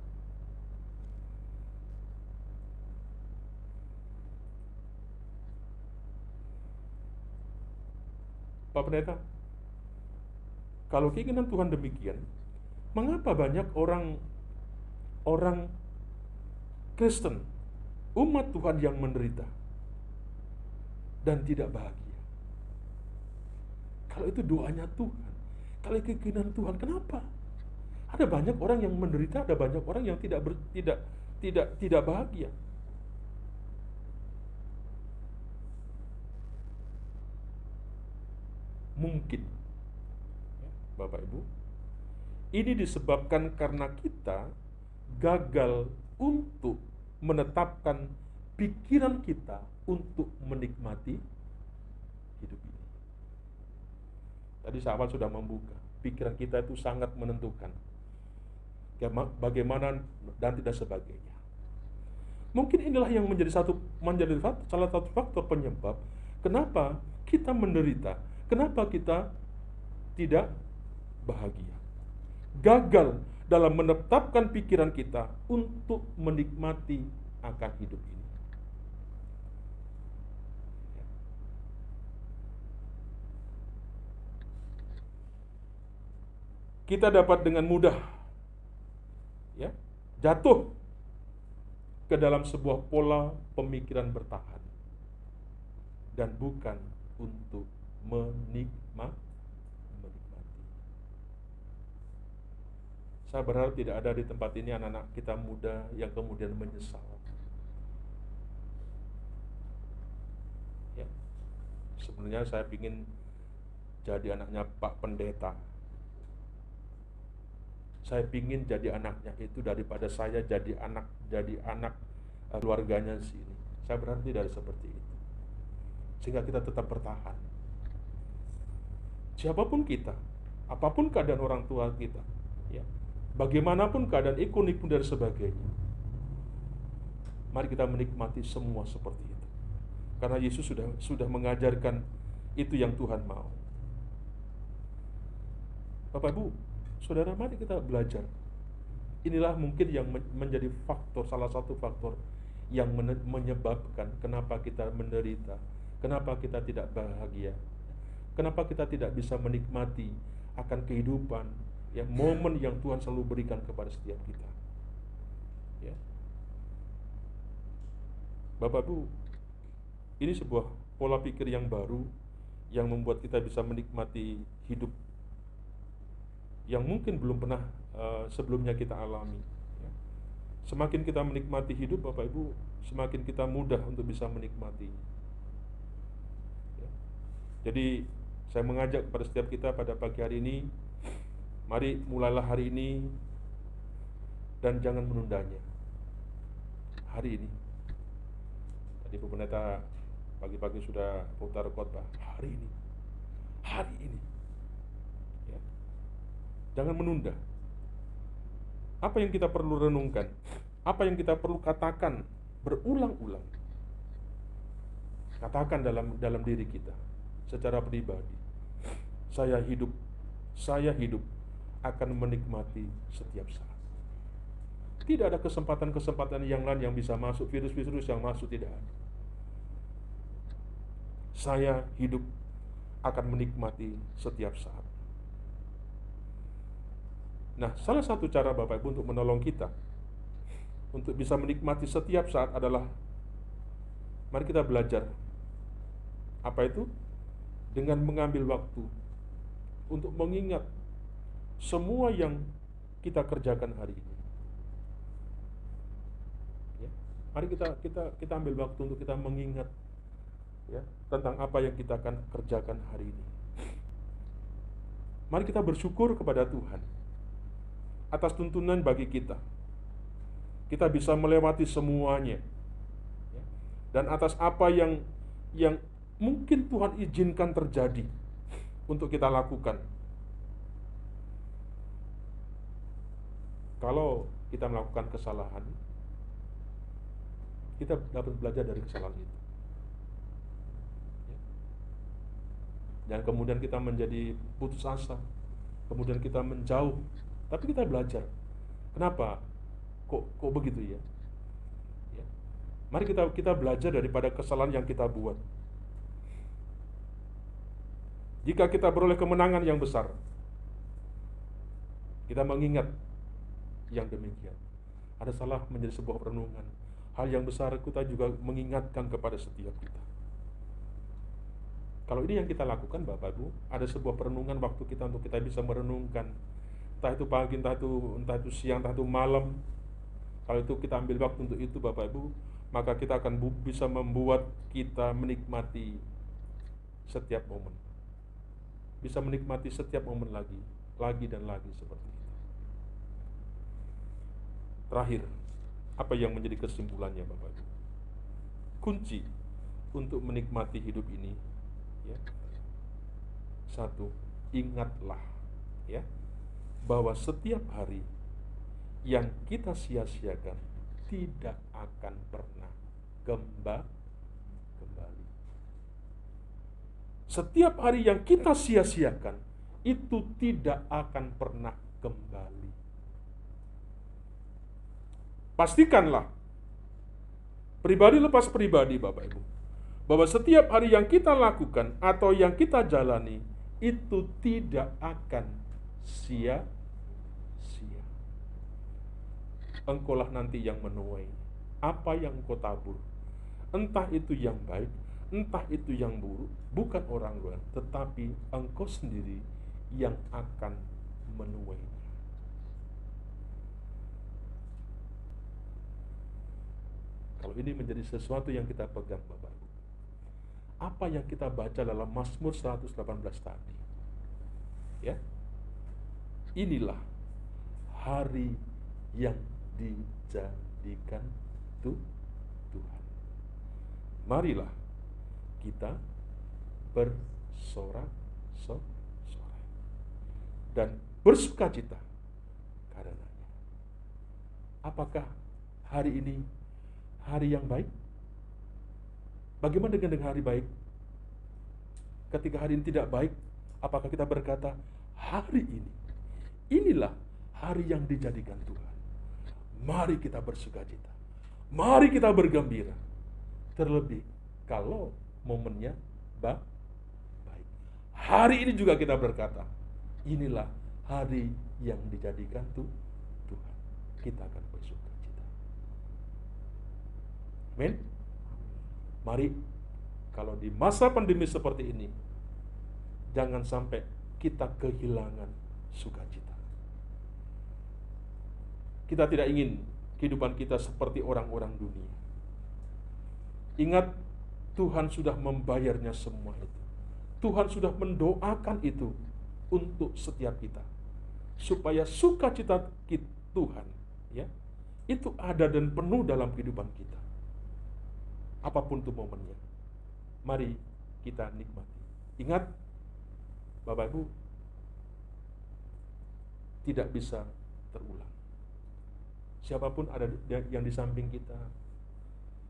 Pak Pendeta, kalau keinginan Tuhan demikian, mengapa banyak orang Kristen, umat Tuhan yang menderita dan tidak bahagia? Kalau itu doanya Tuhan, kalau keinginan Tuhan, kenapa? Ada banyak orang yang menderita, ada banyak orang yang tidak bahagia. Mungkin, Bapak Ibu, ini disebabkan karena kita gagal untuk menetapkan pikiran kita untuk menikmati hidup ini. Tadi sahabat sudah membuka, pikiran kita itu sangat menentukan bagaimana dan tidak sebagainya. Mungkin inilah yang menjadi salah satu faktor penyebab kenapa kita menderita, kenapa kita tidak bahagia. Gagal dalam menetapkan pikiran kita untuk menikmati akan hidup ini. Kita dapat dengan mudah jatuh ke dalam sebuah pola pemikiran bertahan dan bukan untuk menikmati. Saya berharap tidak ada di tempat ini anak-anak kita muda yang kemudian menyesal. Sebenarnya saya ingin jadi anaknya Pak Pendeta. Saya ingin jadi anaknya itu daripada saya jadi anak keluarganya sini. Saya berharap tidak seperti itu, sehingga kita tetap bertahan. Siapapun kita, apapun keadaan orang tua kita, bagaimanapun keadaan ekonomi dan sebagainya, mari kita menikmati semua seperti itu, karena Yesus sudah mengajarkan itu yang Tuhan mau. Bapak Ibu, Saudara, mari kita belajar. Inilah mungkin yang menjadi salah satu faktor yang menyebabkan kenapa kita menderita, kenapa kita tidak bahagia, kenapa kita tidak bisa menikmati akan kehidupan, momen yang Tuhan selalu berikan kepada setiap kita. Bapak Ibu, ini sebuah pola pikir yang baru yang membuat kita bisa menikmati hidup yang mungkin belum pernah sebelumnya kita alami. Semakin kita menikmati hidup, Bapak Ibu, semakin kita mudah untuk bisa menikmatinya. Jadi saya mengajak kepada setiap kita pada pagi hari ini, mari mulailah hari ini dan jangan menundanya. Hari ini. Tadi Bu Pendeta pagi-pagi sudah putar khotbah. Hari ini. Hari ini. Jangan menunda. Apa yang kita perlu renungkan? Apa yang kita perlu katakan berulang-ulang? Katakan dalam diri kita secara pribadi. Saya hidup akan menikmati setiap saat. Tidak ada kesempatan-kesempatan yang lain yang bisa masuk, virus-virus yang masuk, tidak ada. Saya hidup akan menikmati setiap saat. Nah, salah satu cara Bapak Ibu untuk menolong kita untuk bisa menikmati setiap saat adalah mari kita belajar. Apa itu? Dengan mengambil waktu untuk mengingat semua yang kita kerjakan hari ini. Mari kita ambil waktu untuk kita mengingat tentang apa yang kita akan kerjakan hari ini. Mari kita bersyukur kepada Tuhan atas tuntunan bagi kita. Kita bisa melewati semuanya. Dan atas apa yang mungkin Tuhan izinkan terjadi untuk kita lakukan. Kalau kita melakukan kesalahan, kita dapat belajar dari kesalahan itu. Dan kemudian kita menjadi putus asa, kemudian kita menjauh. Tapi kita belajar. Kenapa? Kok begitu ya? Ya. Mari kita belajar daripada kesalahan yang kita buat. Jika kita beroleh kemenangan yang besar, kita mengingat yang demikian. Ada salah menjadi sebuah renungan. Hal yang besar kita juga mengingatkan kepada setiap kita. Kalau ini yang kita lakukan Bapak Ibu, ada sebuah perenungan waktu kita untuk kita bisa merenungkan. Entah itu pagi, entah itu siang, entah itu malam. Kalau itu kita ambil waktu untuk itu Bapak Ibu, maka kita akan bisa membuat kita menikmati setiap momen. Bisa menikmati setiap momen lagi dan lagi seperti itu. Terakhir, apa yang menjadi kesimpulannya Bapak Ibu? Kunci untuk menikmati hidup ini, ya. Satu, ingatlah ya bahwa setiap hari yang kita sia-siakan tidak akan pernah kembali. Setiap hari yang kita sia-siakan itu tidak akan pernah kembali. Pastikanlah, pribadi lepas pribadi Bapak Ibu, bahwa setiap hari yang kita lakukan atau yang kita jalani itu tidak akan sia-sia. Engkaulah nanti yang menuai apa yang engkau tabur. Entah itu yang baik, entah itu yang buruk, bukan orang luar, tetapi engkau sendiri yang akan menuainya. Kalau ini menjadi sesuatu yang kita pegang Bapak Ibu, apa yang kita baca dalam Mazmur 118 tadi, ya, inilah hari yang dijadikan Tuhan. Marilah kita bersorak-sorai dan bersukacita karenanya. Apakah hari ini hari yang baik? Bagaimana dengan hari baik? Ketika hari ini tidak baik, apakah kita berkata, hari ini, inilah hari yang dijadikan Tuhan. Mari kita bersukacita. Mari kita bergembira. Terlebih kalau momennya baik. Hari ini juga kita berkata, inilah hari yang dijadikan Tuhan. Kita akan bersukacita. Amin. Mari, kalau di masa pandemi seperti ini, jangan sampai kita kehilangan sukacita. Kita tidak ingin kehidupan kita seperti orang-orang dunia. Ingat, Tuhan sudah membayarnya semua itu. Tuhan sudah mendoakan itu untuk setiap kita, supaya sukacita Tuhan, ya, itu ada dan penuh dalam kehidupan kita. Apapun itu momennya, mari kita nikmati. Ingat, Bapak Ibu, tidak bisa terulang. Siapapun ada yang di samping kita,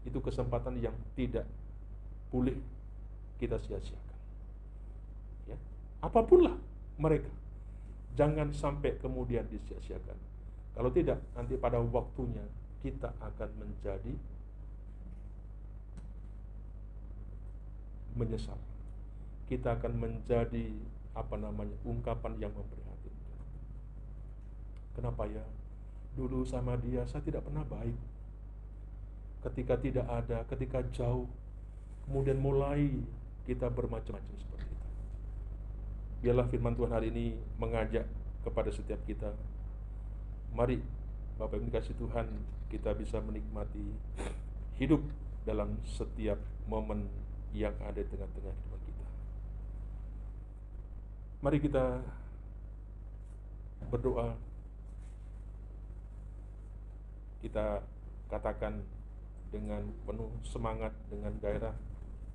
itu kesempatan yang tidak boleh kita sia-siakan. Ya, apapunlah mereka, jangan sampai kemudian disia-siakan. Kalau tidak, nanti pada waktunya kita akan menjadi menyesal. Kita akan menjadi ungkapan yang memprihatinkan. Kenapa ya? Dulu sama dia saya tidak pernah baik. Ketika tidak ada, ketika jauh, kemudian mulai kita bermacam-macam seperti itu. Biarlah firman Tuhan hari ini mengajak kepada setiap kita. Mari Bapak Ibu dikasih Tuhan, kita bisa menikmati hidup dalam setiap momen yang ada di tengah-tengah kehidupan kita. Mari kita berdoa. Kita katakan dengan penuh semangat, dengan gairah,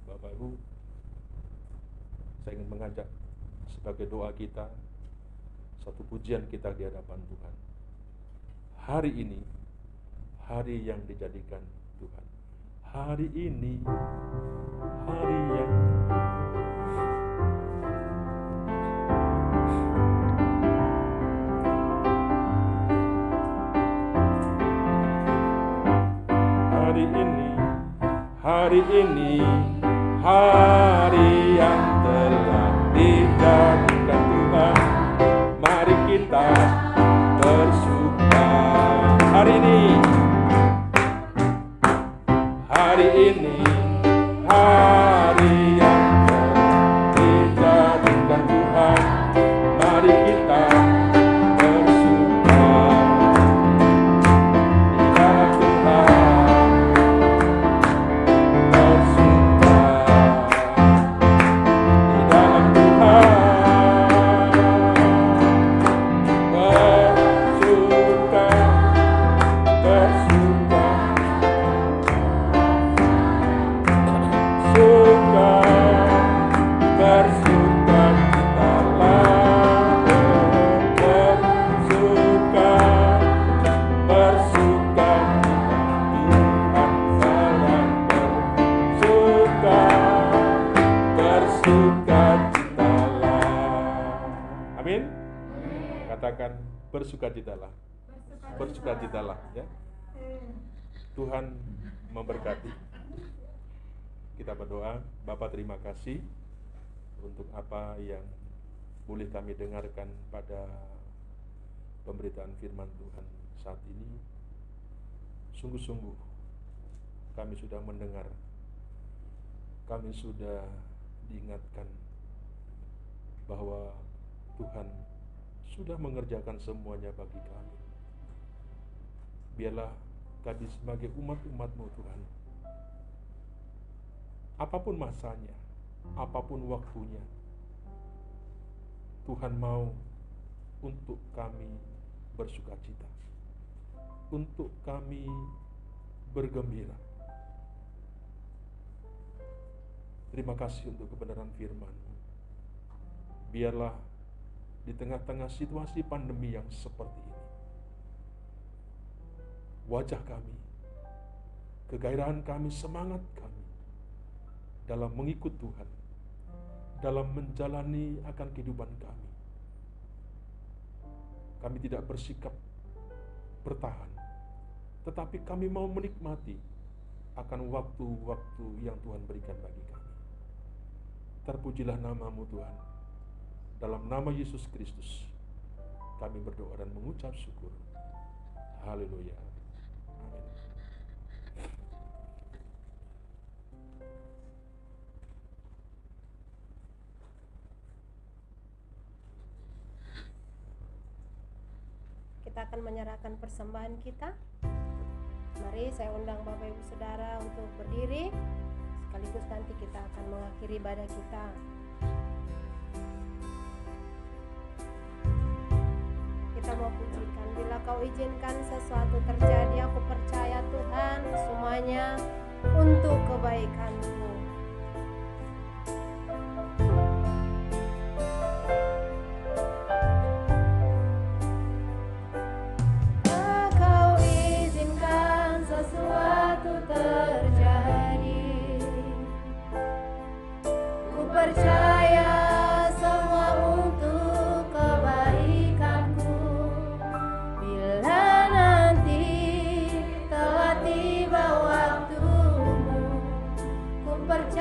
Bapak Ibu, saya ingin mengajak sebagai doa kita, satu pujian kita di hadapan Tuhan. Hari ini, hari yang dijadikan Tuhan. Hari ini, hari yang Hari ini hari yang telah dijadikan Tuhan, mari kita bersuka. Hari ini hari yang telah dijadikan Tuhan, mari kita bersuka di dalam Tuhan, bersuka di dalam Tuhan, bersuka, bersuka, suka, bersuka citalah, bersuka, bersuka Tuhan sayang, bersuka, bersuka citalah. Amin. Katakan bersukacitalah, bersukacitalah ya. Tuhan memberkati. Kita berdoa. Bapa, terima kasih untuk apa yang boleh kami dengarkan pada pemberitaan firman Tuhan saat ini. Sungguh-sungguh kami sudah mendengar, kami sudah diingatkan bahwa Tuhan sudah mengerjakan semuanya bagi kami. Biarlah kami sebagai umat-umat-Mu Tuhan, apapun masanya, apapun waktunya, Tuhan mau untuk kami bersukacita, untuk kami bergembira. Terima kasih untuk kebenaran firman-Mu. Biarlah di tengah-tengah situasi pandemi yang seperti ini, wajah kami, kegairahan kami, semangat kami dalam mengikut Tuhan, dalam menjalani akan kehidupan kami. Kami tidak bersikap bertahan, tetapi kami mau menikmati akan waktu-waktu yang Tuhan berikan bagi kami. Terpujilah nama-Mu Tuhan. Dalam nama Yesus Kristus kami berdoa dan mengucap syukur. Haleluya. Amin. Kita akan menyerahkan persembahan kita. Mari saya undang Bapak Ibu Saudara untuk berdiri. Sekaligus nanti kita akan mengakhiri ibadah kita. Kita mau pujikan. Bila Kau izinkan sesuatu terjadi, aku percaya Tuhan semuanya untuk kebaikan-Mu. Kau izinkan sesuatu terjadi, ku percaya semua untuk kebaikanku. Bila nanti telah tiba waktumu, ku percaya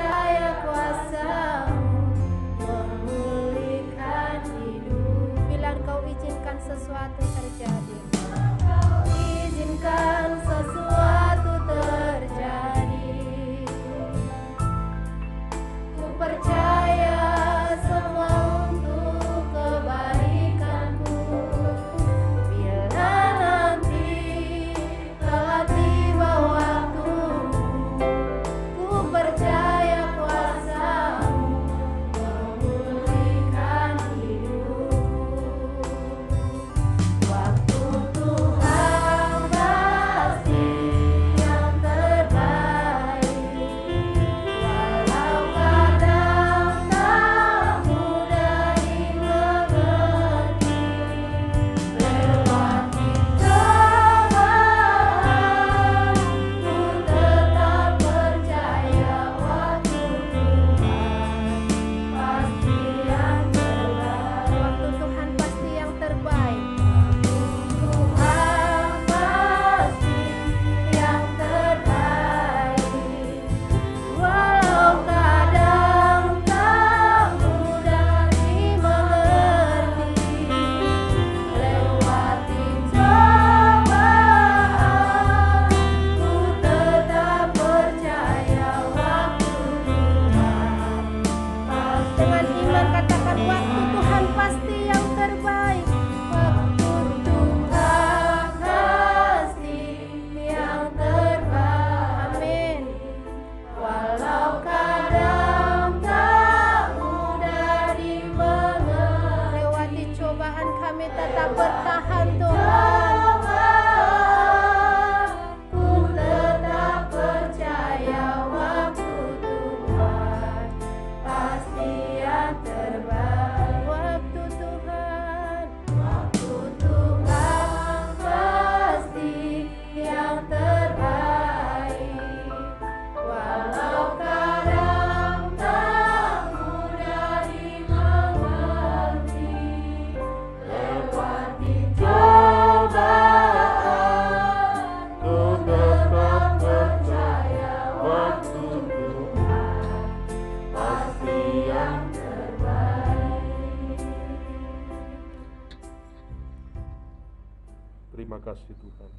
Terima kasih Tuhan.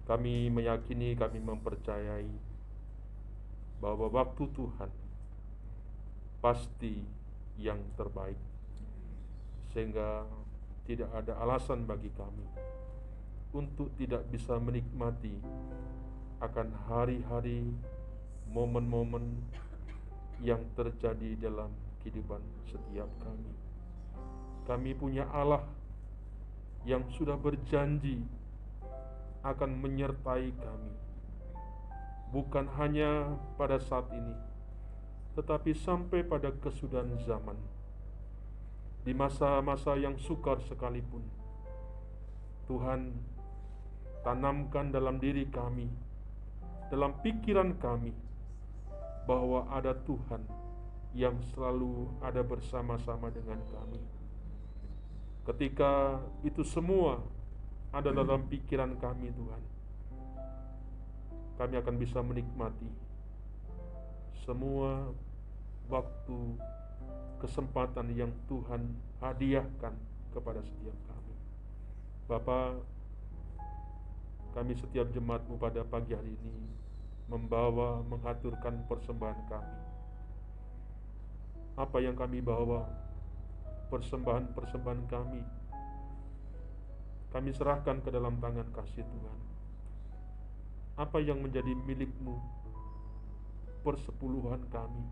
Kami meyakini, kami mempercayai bahwa waktu Tuhan pasti yang terbaik, sehingga tidak ada alasan bagi kami untuk tidak bisa menikmati akan hari-hari, momen-momen yang terjadi dalam kehidupan setiap kami. Kami punya Allah yang sudah berjanji akan menyertai kami, bukan hanya pada saat ini, tetapi sampai pada kesudahan zaman. Di masa-masa yang sukar sekalipun, Tuhan tanamkan dalam diri kami, dalam pikiran kami, bahwa ada Tuhan yang selalu ada bersama-sama dengan kami. Ketika itu semua ada dalam pikiran kami, Tuhan, kami akan bisa menikmati semua waktu, kesempatan yang Tuhan hadiahkan kepada setiap kami. Bapa, kami setiap jemaat-Mu pada pagi hari ini membawa, mengaturkan persembahan kami. Apa yang kami bawa, persembahan-persembahan kami serahkan ke dalam tangan kasih Tuhan. Apa yang menjadi milik-Mu, persepuluhan kami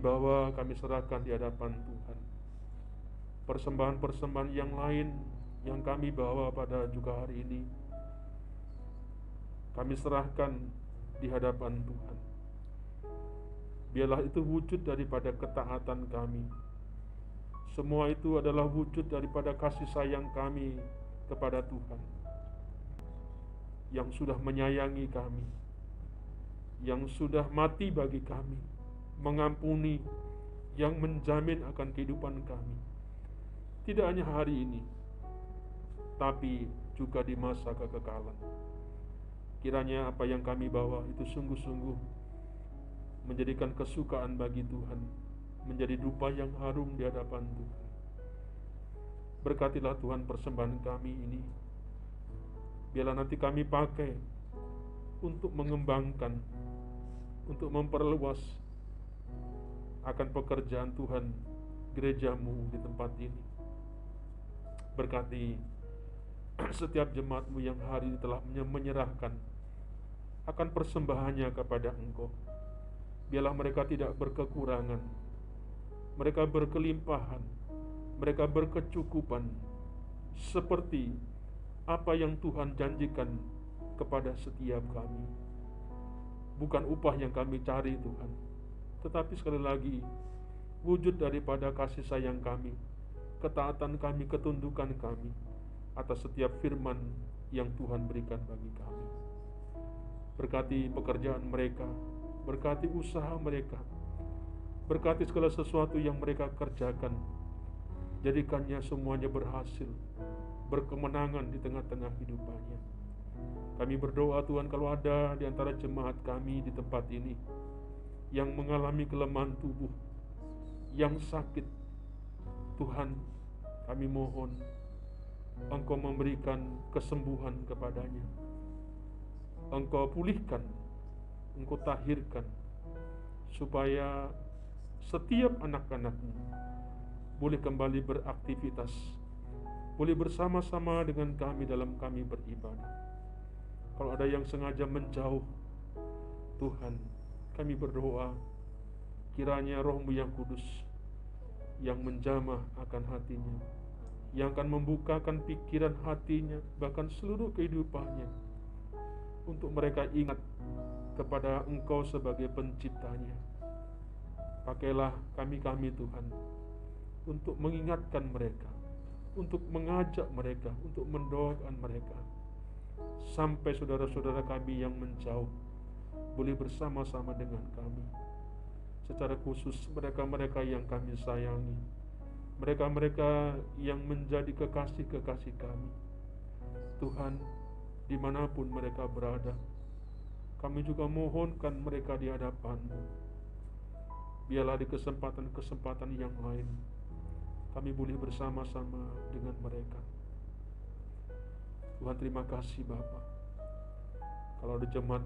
bawa, kami serahkan di hadapan Tuhan. Persembahan-persembahan yang lain yang kami bawa pada juga hari ini, kami serahkan di hadapan Tuhan. Biarlah itu wujud daripada ketaatan kami. Semua itu adalah wujud daripada kasih sayang kami kepada Tuhan, yang sudah menyayangi kami, yang sudah mati bagi kami, mengampuni, yang menjamin akan kehidupan kami. Tidak hanya hari ini, tapi juga di masa kekekalan. Kiranya apa yang kami bawa itu sungguh-sungguh menjadikan kesukaan bagi Tuhan, menjadi dupa yang harum di hadapan Tuhan. Berkatilah Tuhan persembahan kami ini. Biarlah nanti kami pakai untuk mengembangkan, untuk memperluas akan pekerjaan Tuhan, gereja-Mu di tempat ini. Berkati setiap jemaat-Mu yang hari ini telah menyerahkan akan persembahannya kepada Engkau. Biarlah mereka tidak berkekurangan, mereka berkelimpahan, mereka berkecukupan, seperti apa yang Tuhan janjikan kepada setiap kami. Bukan upah yang kami cari Tuhan, tetapi sekali lagi wujud daripada kasih sayang kami, ketaatan kami, ketundukan kami atas setiap firman yang Tuhan berikan bagi kami. Berkati pekerjaan mereka, berkati usaha mereka, berkati segala sesuatu yang mereka kerjakan. Jadikannya semuanya berhasil, berkemenangan di tengah-tengah hidupannya. Kami berdoa Tuhan, kalau ada di antara jemaat kami di tempat ini yang mengalami kelemahan tubuh, yang sakit, Tuhan, kami mohon Engkau memberikan kesembuhan kepadanya. Engkau pulihkan, Engkau tahirkan, supaya setiap anak-anak-Mu boleh kembali beraktivitas, boleh bersama-sama dengan kami dalam kami beribadah. Kalau ada yang sengaja menjauh, Tuhan, kami berdoa, kiranya Roh-Mu yang kudus yang menjamah akan hatinya, yang akan membukakan pikiran hatinya, bahkan seluruh kehidupannya, untuk mereka ingat kepada Engkau sebagai penciptanya. Pakailah kami Tuhan, untuk mengingatkan mereka, untuk mengajak mereka, untuk mendoakan mereka, sampai saudara-saudara kami yang menjauh boleh bersama-sama dengan kami. Secara khusus mereka-mereka yang kami sayangi, mereka-mereka yang menjadi kekasih-kekasih kami. Tuhan, dimanapun mereka berada, kami juga mohonkan mereka di hadapan-Mu. Biarlah di kesempatan-kesempatan yang lain, kami boleh bersama-sama dengan mereka. Tuhan, terima kasih Bapa. Kalau ada jemaat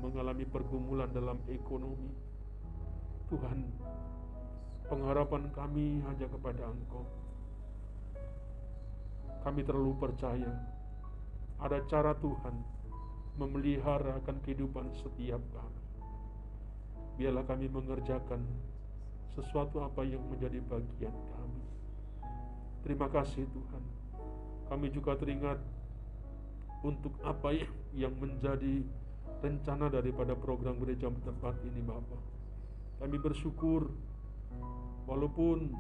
mengalami pergumulan dalam ekonomi, Tuhan, pengharapan kami hanya kepada Engkau. Kami terlalu percaya ada cara Tuhan memeliharakan kehidupan setiap kami. Biarlah kami mengerjakan sesuatu apa yang menjadi bagian kami. Terima kasih Tuhan. Kami juga teringat untuk apa yang menjadi rencana daripada program gereja tempat ini Bapa. Kami bersyukur walaupun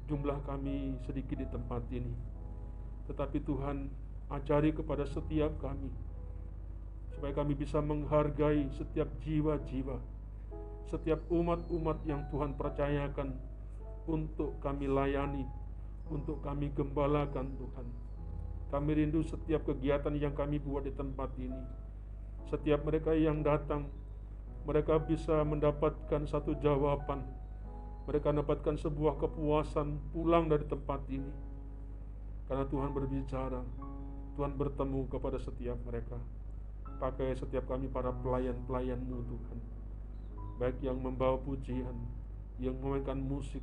jumlah kami sedikit di tempat ini, tetapi Tuhan ajari kepada setiap kami supaya kami bisa menghargai setiap jiwa-jiwa, setiap umat-umat yang Tuhan percayakan untuk kami layani, untuk kami gembalakan Tuhan. Kami rindu setiap kegiatan yang kami buat di tempat ini. Setiap mereka yang datang, mereka bisa mendapatkan satu jawaban. Mereka mendapatkan sebuah kepuasan pulang dari tempat ini. Karena Tuhan berbicara, Tuhan bertemu kepada setiap mereka. Pakai setiap kami para pelayan-pelayan-Mu Tuhan. Baik yang membawa pujian, yang memainkan musik,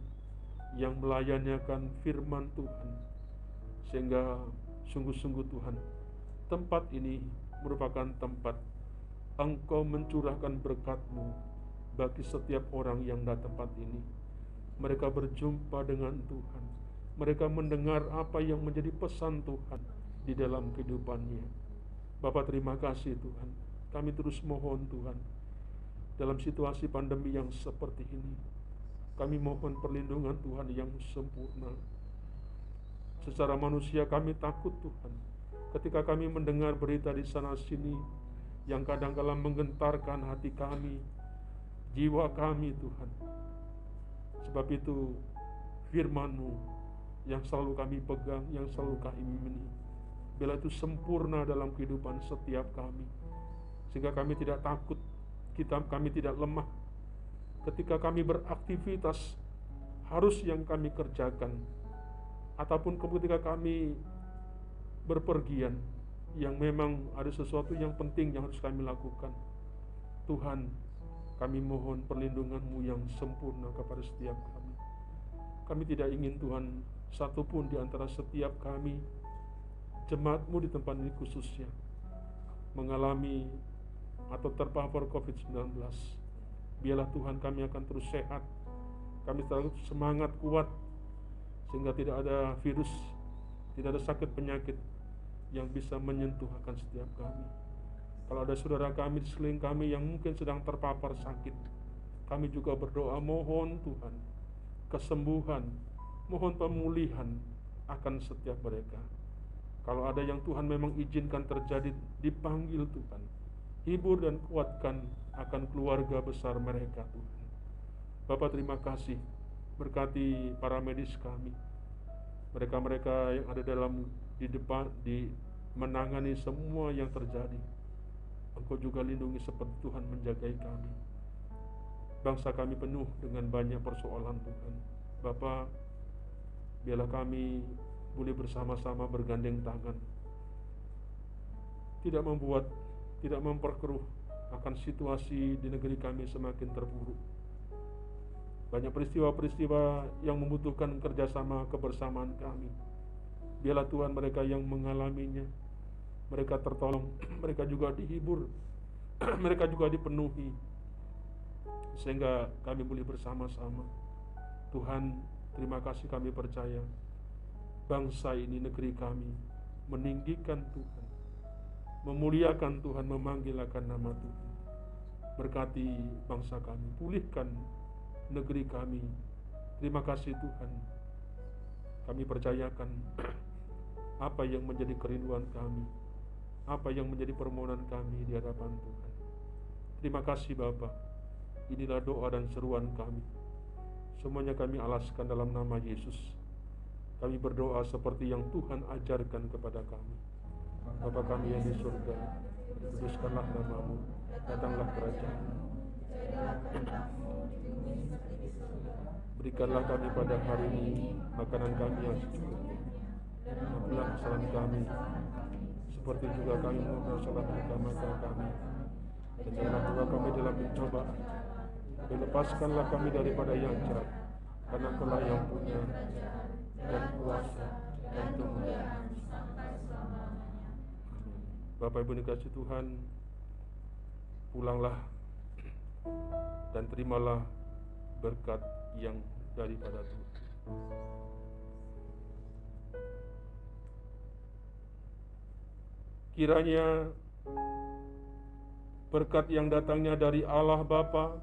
yang melayanikan firman Tuhan. Sehingga sungguh-sungguh Tuhan, tempat ini merupakan tempat Engkau mencurahkan berkat-Mu bagi setiap orang yang datang tempat ini. Mereka berjumpa dengan Tuhan. Mereka mendengar apa yang menjadi pesan Tuhan di dalam kehidupannya. Bapa, terima kasih Tuhan. Kami terus mohon Tuhan, dalam situasi pandemi yang seperti ini, kami mohon perlindungan Tuhan yang sempurna. Secara manusia kami takut Tuhan, ketika kami mendengar berita di sana sini yang kadang-kala menggentarkan hati kami, jiwa kami Tuhan. Sebab itu firman-Mu yang selalu kami pegang, yang selalu kami imani, biarlah itu sempurna dalam kehidupan setiap kami, sehingga kami tidak takut, kami tidak lemah ketika kami beraktivitas harus yang kami kerjakan, ataupun ketika kami berpergian yang memang ada sesuatu yang penting yang harus kami lakukan. Tuhan, kami mohon perlindungan-Mu yang sempurna kepada setiap kami. Kami tidak ingin Tuhan, satupun di antara setiap kami, jemaat-Mu di tempat ini khususnya, mengalami atau terpapar COVID-19. Biarlah Tuhan kami akan terus sehat, kami terus semangat kuat, sehingga tidak ada virus, tidak ada sakit penyakit yang bisa menyentuh akan setiap kami. Kalau ada saudara kami di sekeliling kami yang mungkin sedang terpapar sakit, kami juga berdoa mohon Tuhan kesembuhan, mohon pemulihan akan setiap mereka. Kalau ada yang Tuhan memang izinkan terjadi, dipanggil Tuhan, hibur dan kuatkan akan keluarga besar mereka Tuhan. Bapa, terima kasih, berkati para medis kami, mereka-mereka yang ada di depan, di menangani semua yang terjadi. Engkau juga lindungi seperti Tuhan menjagai kami. Bangsa kami penuh dengan banyak persoalan Tuhan. Bapa, biarlah kami boleh bersama-sama bergandeng tangan, tidak memperkeruh akan situasi di negeri kami semakin terpuruk. Banyak peristiwa-peristiwa yang membutuhkan kerjasama kebersamaan kami. Biarlah Tuhan mereka yang mengalaminya, mereka tertolong, mereka juga dihibur, mereka juga dipenuhi, sehingga kami boleh bersama-sama. Tuhan, terima kasih, kami percaya bangsa ini, negeri kami meninggikan Tuhan, memuliakan Tuhan, memanggil akan nama Tuhan. Berkati bangsa kami, pulihkan negeri kami. Terima kasih Tuhan, kami percayakan apa yang menjadi kerinduan kami, apa yang menjadi permohonan kami di hadapan Tuhan. Terima kasih Bapa. Inilah doa dan seruan kami. Semuanya kami alaskan dalam nama Yesus. Kami berdoa seperti yang Tuhan ajarkan kepada kami. Bapa kami yang di surga, dikuduskanlah nama-Mu, datanglah kerajaan-Mu. Berikanlah kami pada hari ini makanan kami yang secukupnya. Ampunilah kesalahan kami, seperti juga kami mengampuni kesalahan kami. Dan janganlah bawa kami dalam pencobaan, tapi lepaskanlah kami daripada yang jahat, karena Engkau-lah yang punya dan kuasa dan kemuliaan. Bapak Ibu dikasihi Tuhan, pulanglah dan terimalah berkat yang daripada Tuhan. Kiranya berkat yang datangnya dari Allah Bapa,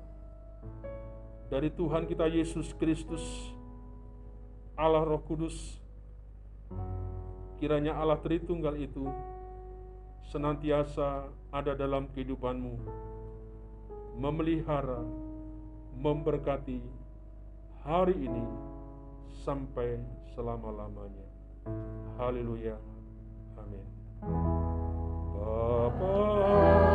dari Tuhan kita Yesus Kristus, Allah Roh Kudus, kiranya Allah Tritunggal itu senantiasa ada dalam kehidupanmu, memelihara, memberkati hari ini sampai selama-lamanya. Haleluya. Amin. Bapa